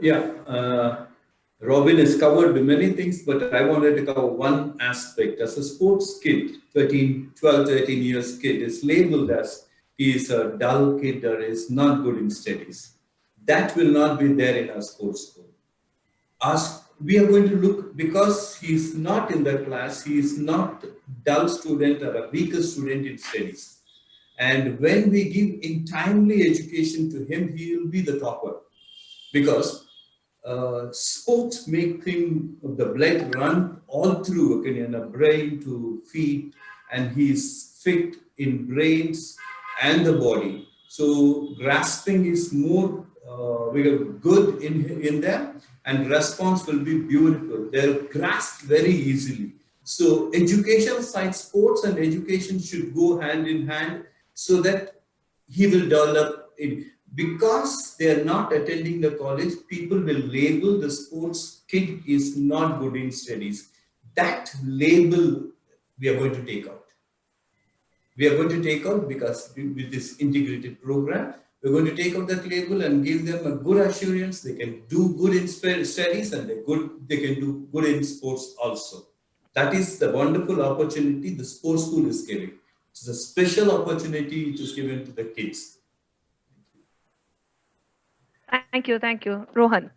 Yeah, Robin has covered many things, but I wanted to cover one aspect. As a sports kid, 12, 13 years kid is labeled as he is a dull kid or is not good in studies. That will not be there in our sports school. We are going to look, because he is not in the class, he is not a dull student or a weaker student in studies. And when we give in timely education to him, he will be the topper. Because sports make the blood run all through, okay, in a brain to feet, and he's fit in brains and the body. So grasping is more good in them, and response will be beautiful. They're grasped very easily. So education side, sports and education should go hand in hand, so that he will develop it. Because they are not attending the college, people will label the sports kid is not good in studies. That label we are going to take out. We are going to take out, because with this integrated program, we're going to take out that label and give them a good assurance. They can do good in studies, and they can do good in sports also. That is the wonderful opportunity the sports school is giving. It's a special opportunity which is given to the kids. Thank you. Rohan.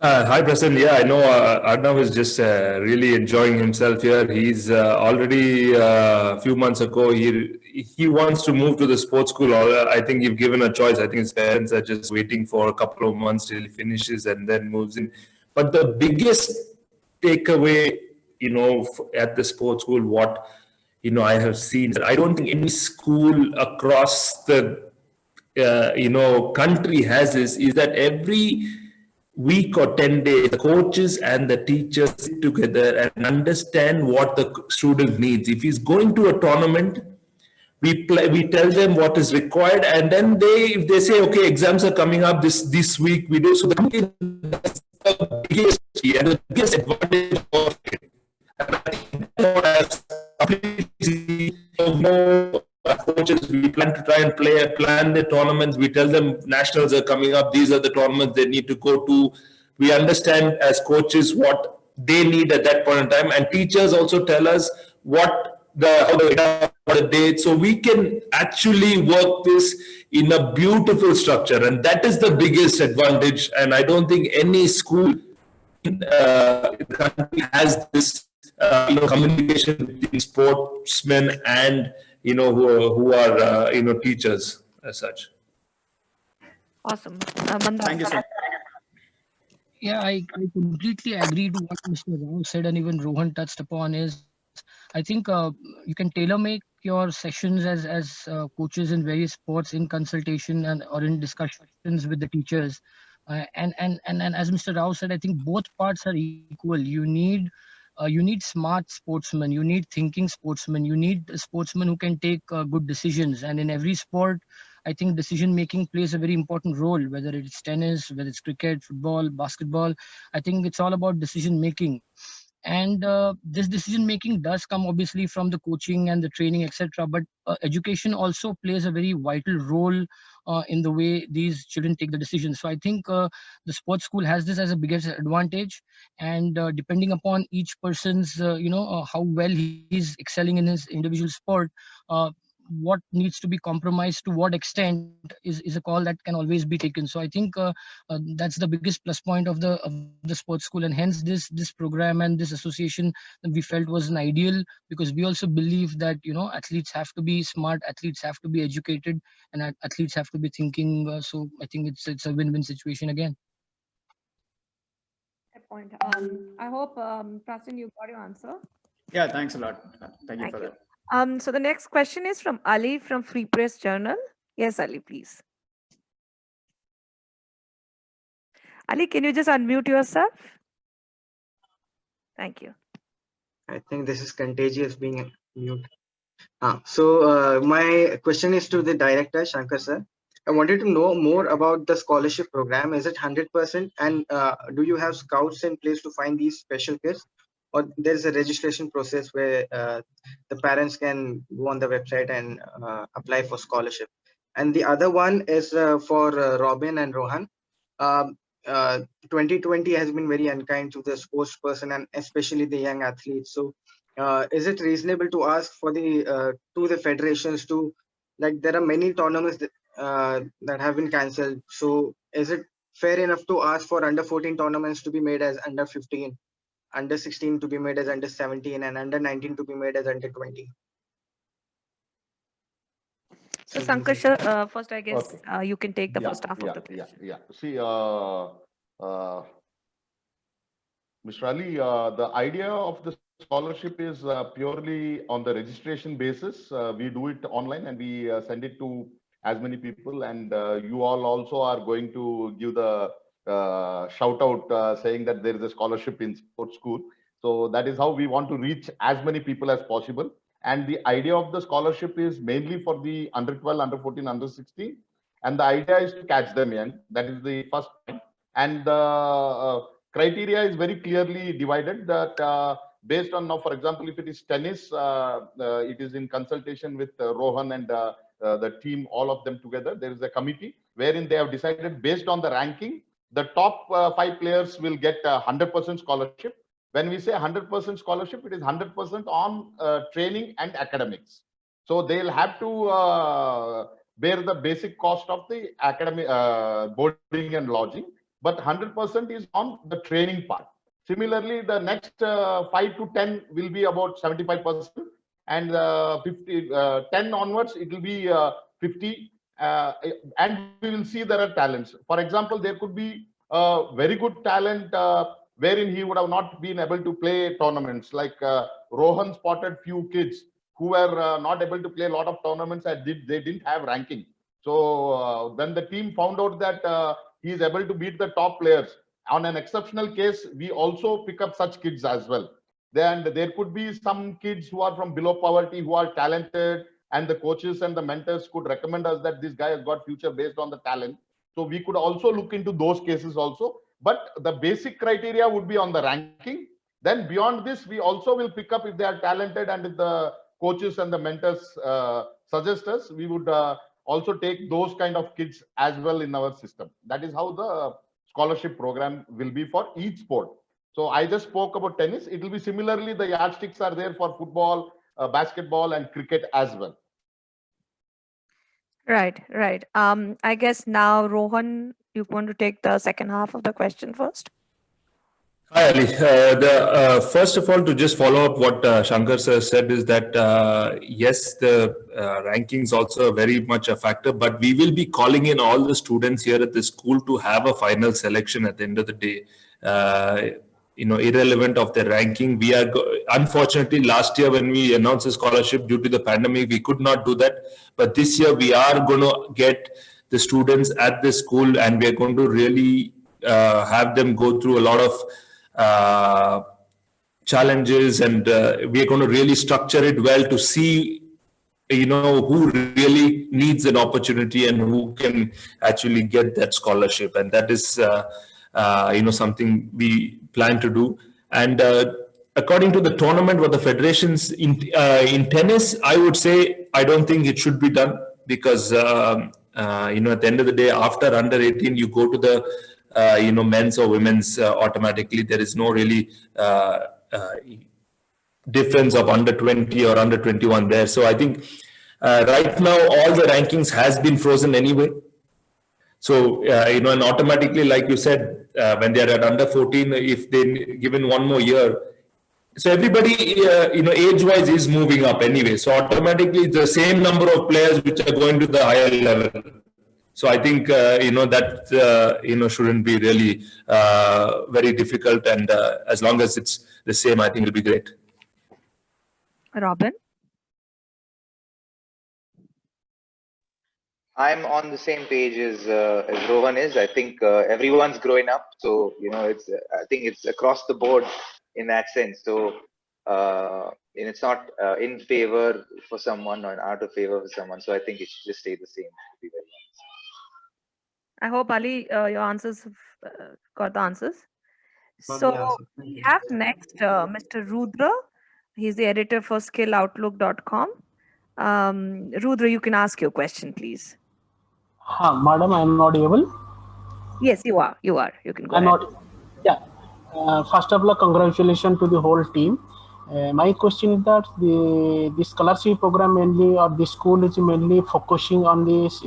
Hi, Prasanna. Yeah, I know Arnav is just really enjoying himself here. He's already a few months ago, he wants to move to the sports school. I think you've given a choice. I think his parents are just waiting for a couple of months till he finishes and then moves in. But the biggest takeaway, at the sports school, what, I have seen, I don't think any school across the country has this, is that every week or 10 days, the coaches and the teachers sit together and understand what the student needs. If he's going to a tournament, we tell them what is required, and then if they say, okay, exams are coming up this week, we do. So the biggest and the biggest advantage of it. And I think coaches, we plan to try and plan the tournaments. We tell them nationals are coming up. These are the tournaments they need to go to. We understand as coaches what they need at that point in time, and teachers also tell us how the date. So we can actually work this in a beautiful structure, and that is the biggest advantage. And I don't think any school in the country has this communication between sportsmen and who are teachers as such. Awesome. Thank you, sir. Yeah, I completely agree to what Mr. Rao said, and even Rohan touched upon is, I think you can tailor make your sessions as coaches in various sports in consultation or in discussions with the teachers. And as Mr. Rao said, I think both parts are equal. You need smart sportsmen, you need thinking sportsmen, you need sportsmen who can take good decisions. And in every sport, I think decision making plays a very important role, whether it's tennis, whether it's cricket, football, basketball. I think it's all about decision making. And this decision making does come obviously from the coaching and the training, etc. But education also plays a very vital role in the way these children take the decisions. So I think the sports school has this as a biggest advantage, and depending upon each person's how well he's excelling in his individual sport, what needs to be compromised to what extent is a call that can always be taken. So I think that's the biggest plus point of the sports school, and hence this program and this association we felt was an ideal, because we also believe that athletes have to be smart, athletes have to be educated, and athletes have to be thinking. So I think it's a win-win situation again. Good point. I hope Prasan, you got your answer. Yeah, thanks a lot. Thank you for that. So the next question is from Ali from Free Press Journal. Yes, Ali, please. Ali, can you just unmute yourself? Thank you. I think this is contagious being mute. My question is to the director, Shankar sir. I wanted to know more about the scholarship program. Is it 100%? And do you have scouts in place to find these special kids? Or there's a registration process where the parents can go on the website and apply for scholarship? And the other one is for Robin and Rohan. 2020 has been very unkind to the sports person and especially the young athletes. So is it reasonable to ask for the to the federations to, like, there are many tournaments that have been cancelled. So is it fair enough to ask for under 14 tournaments to be made as under 15, under 16 to be made as under 17, and under 19 to be made as under 20? So Shankar, first I guess Okay. you can take the first half of the question. See, Mr. Ali, the idea of the scholarship is purely on the registration basis. We do it online and we send it to as many people, and you all also are going to give the shout out saying that there is a scholarship in sports school. So that is how we want to reach as many people as possible. And the idea of the scholarship is mainly for the under 12, under 14, under 16. And the idea is to catch them young. That is the first point. And the criteria is very clearly divided that based on now, for example, if it is tennis, it is in consultation with Rohan and the team, all of them together. There is a committee wherein they have decided based on the ranking, the top 5 players will get 100% scholarship. When we say 100% scholarship, it is 100% on training and academics. So they'll have to bear the basic cost of the academic boarding and lodging, but 100% is on the training part. Similarly, the next 5 to 10 will be about 75%, and 10 onwards it will be 50. And we will see there are talents. For example, there could be a very good talent wherein he would have not been able to play tournaments. Like Rohan spotted few kids who were not able to play a lot of tournaments and they didn't have ranking. So when the team found out that he is able to beat the top players, on an exceptional case, we also pick up such kids as well. Then there could be some kids who are from below poverty, who are talented, and the coaches and the mentors could recommend us that this guy has got future based on the talent. So we could also look into those cases also. But the basic criteria would be on the ranking. Then beyond this, we also will pick up if they are talented, and if the coaches and the mentors suggest us, we would also take those kind of kids as well in our system. That is how the scholarship program will be for each sport. So I just spoke about tennis. It will be similarly, the yardsticks are there for football, basketball, and cricket as well. Right. I guess now, Rohan, you want to take the second half of the question first? Hi, Ali. First of all, to just follow up what Shankar sir said is that, yes, the rankings also are very much a factor, but we will be calling in all the students here at the school to have a final selection at the end of the day. Irrelevant of the ranking, we are unfortunately last year when we announced the scholarship due to the pandemic, we could not do that. But this year we are going to get the students at the school, and we are going to really have them go through a lot of challenges, and we are going to really structure it well to see who really needs an opportunity and who can actually get that scholarship. And that is something we plan to do. And according to the tournament, what the federations in tennis, I would say I don't think it should be done, because at the end of the day, after under 18 you go to the men's or women's automatically. There is no really difference of under 20 or under 21 there. So I think right now all the rankings has been frozen anyway. So and automatically, like you said, when they are at under 14, if they given one more year, so everybody age-wise is moving up anyway. So automatically the same number of players which are going to the higher level. So I think that shouldn't be really very difficult, and as long as it's the same, I think it'll be great. Robin? I'm on the same page as Rohan is. I think everyone's growing up, so it's. I think it's across the board in that sense. So, and it's not in favor for someone or out of favor for someone. So I think it should just stay the same. To be very honest. I hope Ali, your answers have got the answers. Got So the answer. Thank we you. have next Mr. Rudra. He's the editor for skilloutlook.com. Rudra, you can ask your question, please. Madam, I am not able. Yes, you are. You are. You can go I'm ahead. not. Yeah. First of all, congratulations to the whole team. My question is that the scholarship program mainly, or the school is mainly focusing on this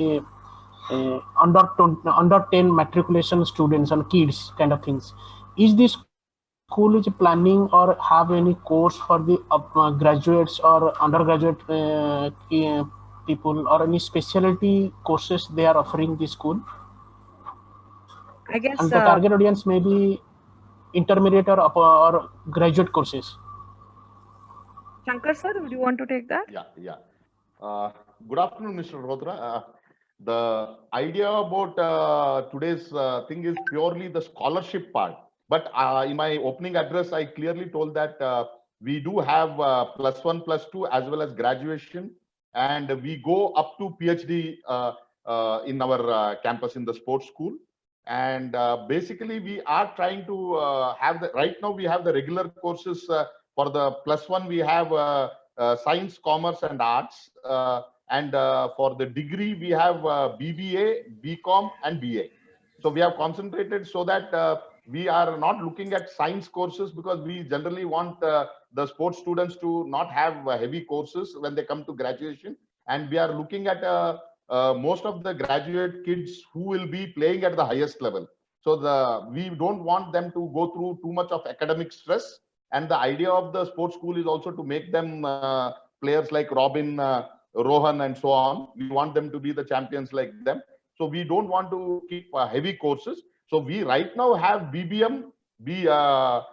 under 10 matriculation students and kids kind of things. Is this school is planning or have any course for the graduates or undergraduate people, or any specialty courses they are offering the school? I guess And the target audience may be intermediate or graduate courses. Shankar sir, would you want to take that? Yeah. Good afternoon, Mr. Rodra. The idea about today's thing is purely the scholarship part. But in my opening address, I clearly told that we do have +1, +2, as well as graduation. And we go up to PhD in our campus in the sports school. And basically, we are trying to right now we have the regular courses for the +1. We have science, commerce, and arts. And for the degree, we have BBA, BCom, and BA. So we have concentrated so that we are not looking at science courses, because we generally want the sports students to not have heavy courses when they come to graduation. And we are looking at most of the graduate kids who will be playing at the highest level. So we don't want them to go through too much of academic stress. And the idea of the sports school is also to make them players like Robin, Rohan, and so on. We want them to be the champions like them. So we don't want to keep heavy courses. So we right now have BBM, BA,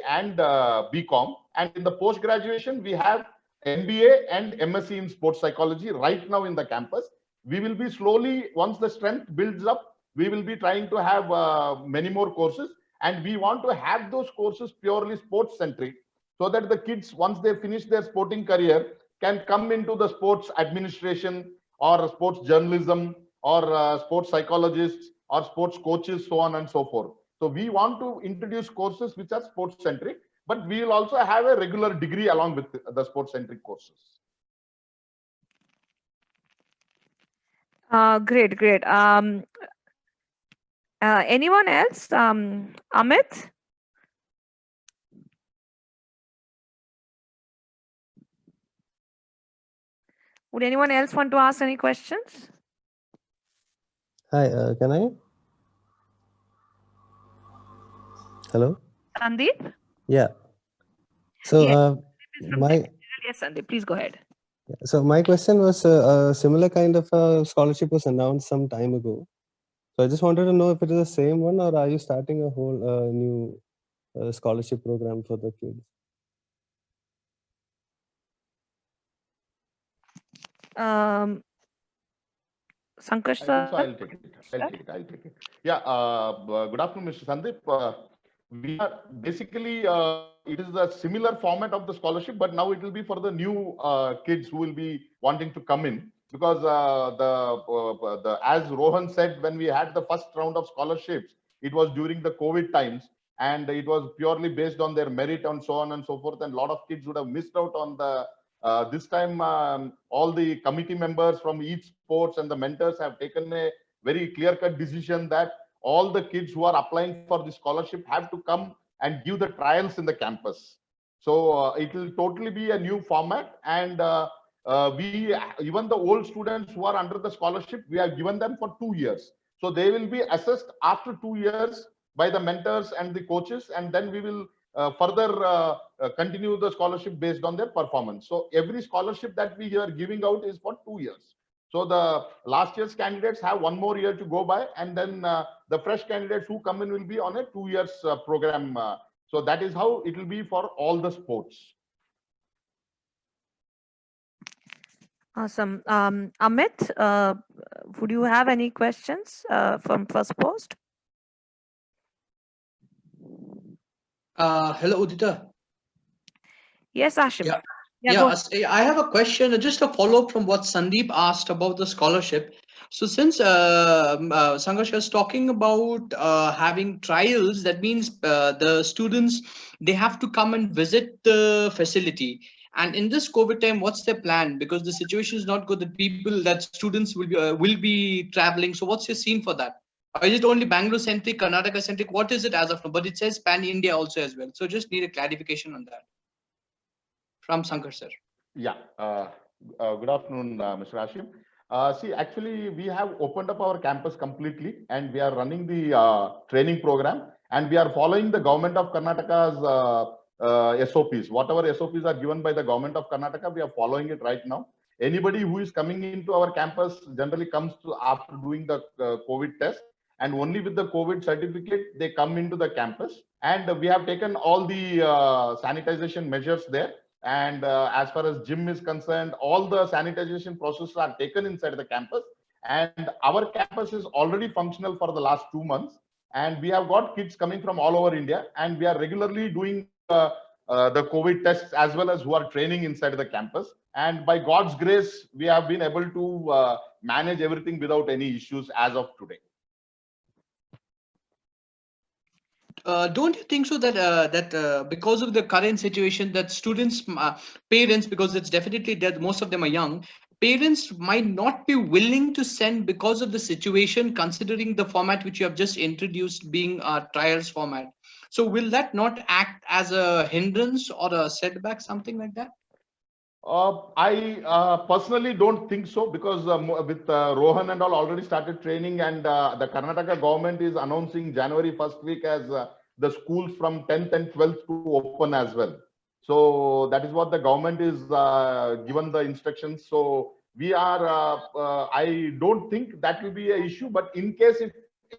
and BCom. And in the post-graduation, we have MBA and MSc in sports psychology right now in the campus. We will be slowly, once the strength builds up, we will be trying to have many more courses. And we want to have those courses purely sports-centric, so that the kids, once they finish their sporting career, can come into the sports administration or sports journalism or sports psychologists or sports coaches, so on and so forth. So we want to introduce courses which are sports-centric, but we will also have a regular degree along with the sports-centric courses. Great. Anyone else? Amit? Would anyone else want to ask any questions? Hi, can I? Hello? Sandeep? Yeah. So Yes, Sandeep, please go ahead. So my question was a similar kind of scholarship was announced some time ago. So I just wanted to know if it is the same one, or are you starting a whole new scholarship program for the kids? Sankar sir? I'll take it. Yeah. Good afternoon, Mr. Sandeep. We are basically, it is a similar format of the scholarship, but now it will be for the new kids who will be wanting to come in. Because as Rohan said, when we had the first round of scholarships, it was during the COVID times, and it was purely based on their merit and so on and so forth. And a lot of kids would have missed out on the this time. All the committee members from each sports and the mentors have taken a very clear-cut decision that all the kids who are applying for the scholarship have to come and give the trials in the campus. So it will totally be a new format. And even the old students who are under the scholarship, we have given them for 2 years. So they will be assessed after 2 years by the mentors and the coaches, and then we will further continue the scholarship based on their performance. So every scholarship that we are giving out is for 2 years. So the last year's candidates have 1 more year to go by, and then the fresh candidates who come in will be on a 2 years program. So that is how it will be for all the sports. Awesome. Amit, would you have any questions from First Post? Hello, Udita. Yes, Ashim. Yeah, I have a question, just a follow-up from what Sandeep asked about the scholarship. So since Sangharsh is talking about having trials, that means the students, they have to come and visit the facility. And in this COVID time, what's their plan? Because the situation is not good. That students will be traveling. So what's your scene for that? Or is it only Bangalore centric, Karnataka centric? What is it as of now? But it says pan India also as well. So just need a clarification on that from Sanghar sir. Yeah. Good afternoon, Mr. Ashim. See, actually, we have opened up our campus completely, and we are running the training program, and we are following the government of Karnataka's SOPs. Whatever SOPs are given by the government of Karnataka, we are following it right now. Anybody who is coming into our campus generally comes to after doing the COVID test, and only with the COVID certificate they come into the campus. And we have taken all the sanitization measures there. And as far as gym is concerned, all the sanitization processes are taken inside the campus. And our campus is already functional for the last 2 months. And we have got kids coming from all over India, and we are regularly doing the COVID tests as well as who are training inside the campus. And by God's grace, we have been able to manage everything without any issues as of today. Don't you think so that because of the current situation, that students, parents, because it's definitely that most of them are young, parents might not be willing to send because of the situation, considering the format which you have just introduced being a trials format. So will that not act as a hindrance or a setback, something like that? I personally don't think so, because with Rohan and all already started training, and the Karnataka government is announcing January first week as the schools from 10th and 12th to open as well. So that is what the government is given the instructions. So we are, I don't think that will be an issue, but in case if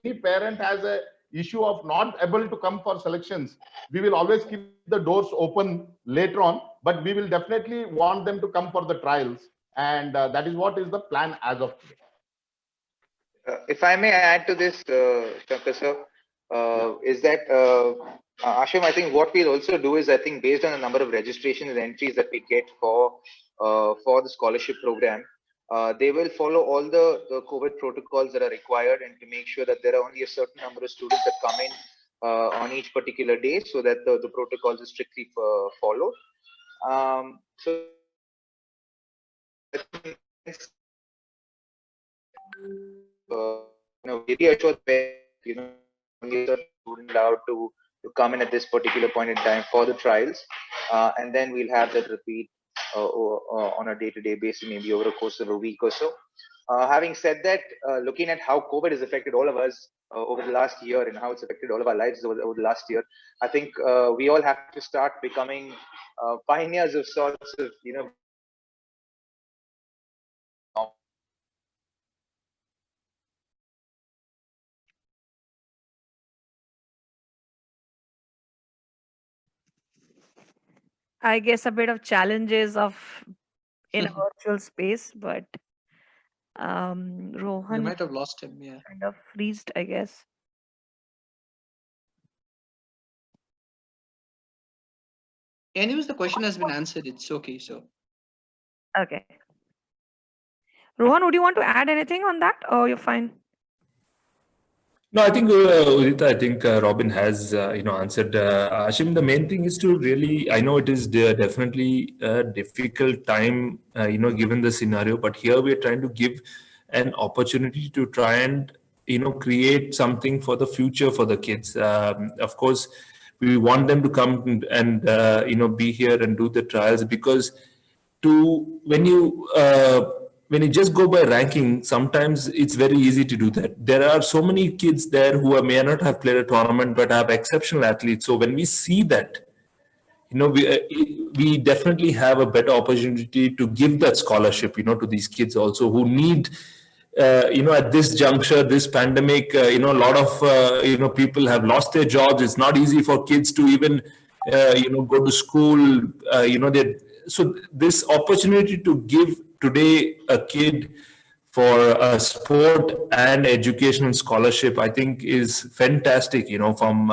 any parent has a issue of not able to come for selections, we will always keep the doors open later on, but we will definitely want them to come for the trials, and that is what is the plan as of today. If I may add to this, Shankar sir, is that Ashim, I think what we'll also do is, I think based on the number of registrations and entries that we get for the scholarship program, they will follow all the COVID protocols that are required, and to make sure that there are only a certain number of students that come in on each particular day, so that the protocols are strictly followed. So very assured that only a student allowed to come in at this particular point in time for the trials, and then we'll have that repeat on a day-to-day basis, maybe over the course of a week or so. Having said that, looking at how COVID has affected all of us over the last year, and how it's affected all of our lives over the last year, I think we all have to start becoming pioneers of sorts of, I guess a bit of challenges of in a virtual space, but Rohan, You might have lost him, yeah. kind of freezed, I guess. Anyways, the question has been answered. It's okay. So Okay. Rohan, would you want to add anything on that, or you're fine? No, I think Udita, I think Robin has answered. Ashim, the main thing is to really, I know it is definitely a difficult time, given the scenario, but here we are trying to give an opportunity to try and create something for the future for the kids. Of course, we want them to come and be here and do the trials, because when you just go by ranking, sometimes it's very easy to do that. There are so many kids there who may not have played a tournament but have exceptional athletes. So when we see that, we definitely have a better opportunity to give that scholarship, to these kids also who need, at this juncture, this pandemic, a lot of, people have lost their jobs. It's not easy for kids to even, go to school, so this opportunity to give today a kid for a sport and educational scholarship, I think is fantastic, from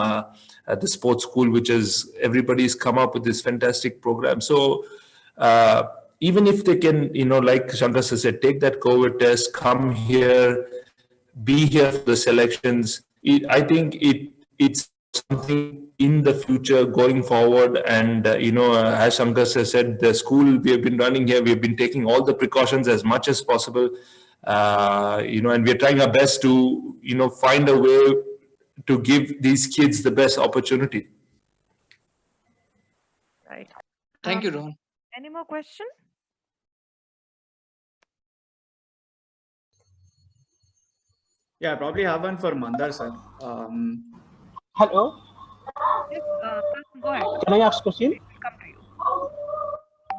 the sports school, which is everybody's come up with this fantastic program. So even if they can, like Shankar said, take that COVID test, come here, be here for the selections, I think it's something in the future going forward. And, as Shankar said, the school we have been running here, we have been taking all the precautions as much as possible. And we're trying our best to, find a way to give these kids the best opportunity. Right. Thank you, Rohan. Any more questions? Yeah, I probably have one for Mandar, sir. Hello, Yes, go ahead. can I ask question? Come to you.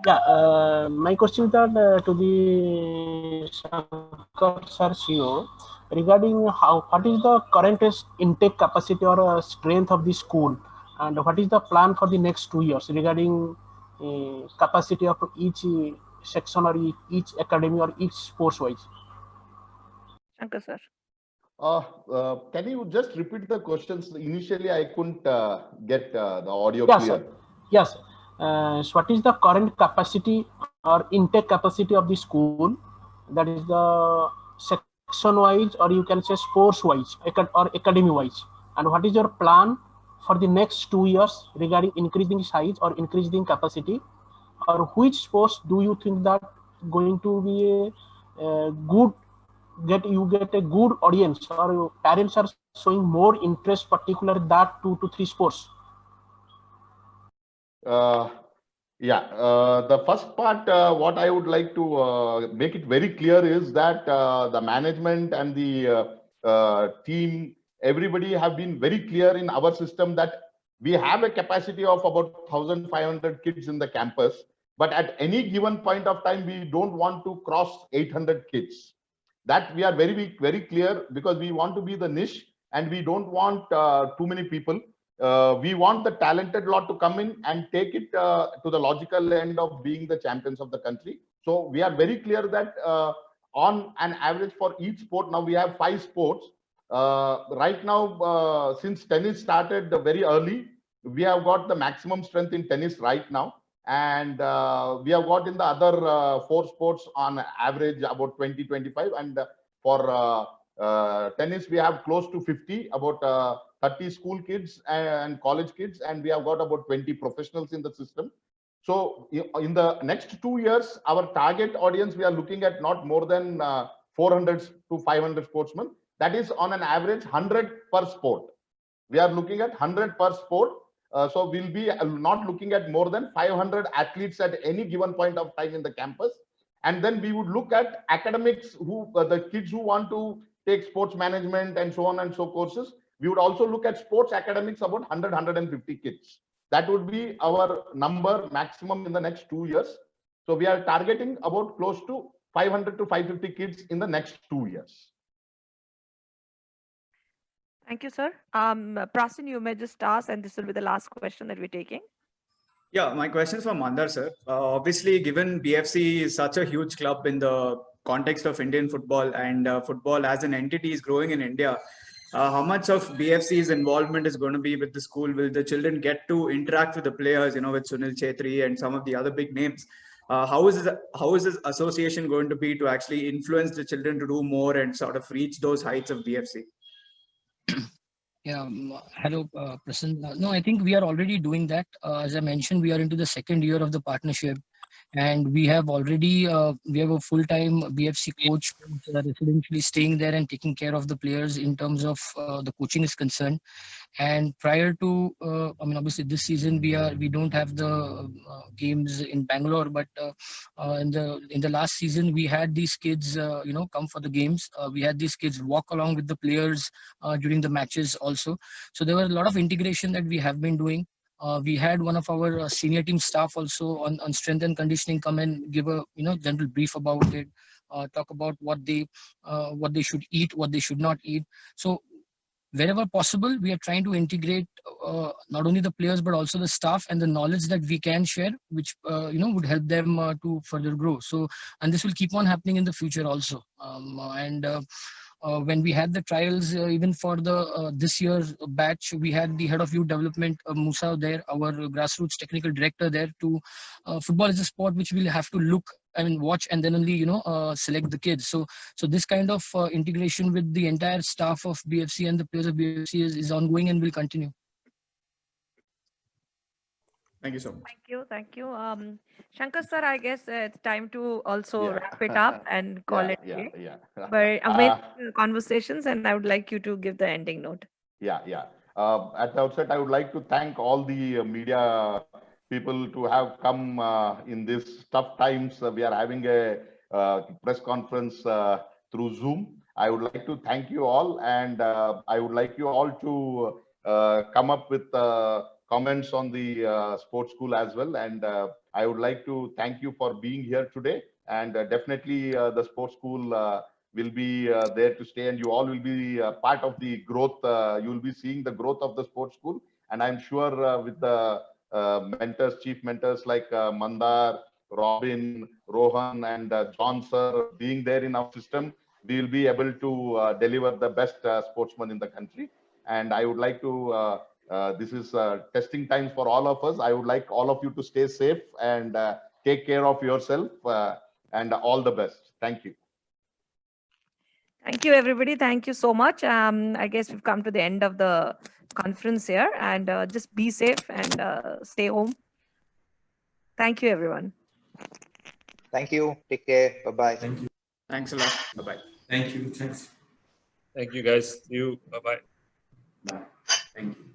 Yeah, my question is that to the Shankar sir CEO regarding what is the current intake capacity or strength of the school, and what is the plan for the next 2 years regarding capacity of each section or each academy or each sports wise? Shankar sir. Can you just repeat the questions? Initially, I couldn't get the audio Yes, clear. sir. Yes. So what is the current capacity or intake capacity of the school? That is the section wise, or you can say sports wise or academy wise. And what is your plan for the next 2 years regarding increasing size or increasing capacity? Or which sports do you think that going to be a good get a good audience, or your parents are showing more interest particular that 2 to 3 sports? The first part, what I would like to make it very clear is that the management and the team, everybody have been very clear in our system that we have a capacity of about 1,500 kids in the campus, but at any given point of time, we don't want to cross 800 kids. That we are very, very clear, because we want to be the niche and we don't want too many people. We want the talented lot to come in and take it to the logical end of being the champions of the country. So we are very clear that on an average for each sport, now we have 5 sports. Right now, since tennis started very early, we have got the maximum strength in tennis right now. And we have got in the other 4 sports on average about 20-25. And for tennis, we have close to 50, about 30 school kids and college kids, and we have got about 20 professionals in the system. So in the next 2 years, our target audience, we are looking at not more than 400 to 500 sportsmen. That is on an average 100 per sport. We are looking at 100 per sport. So we'll be not looking at more than 500 athletes at any given point of time in the campus. And then we would look at academics, the kids who want to take sports management and so on and so courses. We would also look at sports academics, about 100-150 kids. That would be our number maximum in the next 2 years. So we are targeting about close to 500 to 550 kids in the next 2 years. Thank you, sir. Prasin, you may just ask, and this will be the last question that we're taking. Yeah, my question is for Mandar, sir. Obviously, given BFC is such a huge club in the context of Indian football, and football as an entity is growing in India, how much of BFC's involvement is going to be with the school? Will the children get to interact with the players, with Sunil Chetri and some of the other big names? How is this association going to be to actually influence the children to do more and sort of reach those heights of BFC? Yeah, hello, Prasan. No, I think we are already doing that. As I mentioned, we are into the 2nd year of the partnership, and we have already we have a full-time BFC coach who's residentially staying there and taking care of the players in terms of the coaching is concerned. And prior to, I mean, obviously this season we don't have the games in Bangalore, but in the last season we had these kids, come for the games. We had these kids walk along with the players during the matches also. So there were a lot of integration that we have been doing. We had one of our senior team staff also on strength and conditioning come and give a general brief about it, talk about what they should eat, what they should not eat. So wherever possible, we are trying to integrate not only the players but also the staff and the knowledge that we can share, which would help them to further grow. So, and this will keep on happening in the future also. When we had the trials, even for the this year's batch, we had the head of youth development, Musa, there, our grassroots technical director there. To football is a sport which we'll have to look, watch, and then only select the kids. So this kind of integration with the entire staff of BFC and the players of BFC is ongoing and will continue. Thank you so much. Thank you. Shankar sir, I guess it's time to also wrap it up and call it a day. But amazing conversations, and I would like you to give the ending note. At the outset, I would like to thank all the media people to have come in this tough times. We are having a press conference through Zoom. I would like to thank you all, and I would like you all to come up with comments on the sports school as well. And I would like to thank you for being here today. And definitely the sports school will be there to stay, and you all will be part of the growth. You will be seeing the growth of the sports school. And I'm sure with the mentors, chief mentors like Mandar, Robin, Rohan, and John sir being there in our system, we will be able to deliver the best sportsmen in the country. And I would like to this is testing times for all of us. I would like all of you to stay safe and take care of yourself, and all the best. Thank you. Thank you, everybody. Thank you so much. I guess we've come to the end of the conference here, and just be safe and stay home. Thank you, everyone. Thank you. Take care. Bye-bye. Thank you. Thanks a lot. Bye-bye. Thank you. Thanks. Thank you, guys. See you. Bye-bye. Bye. Thank you.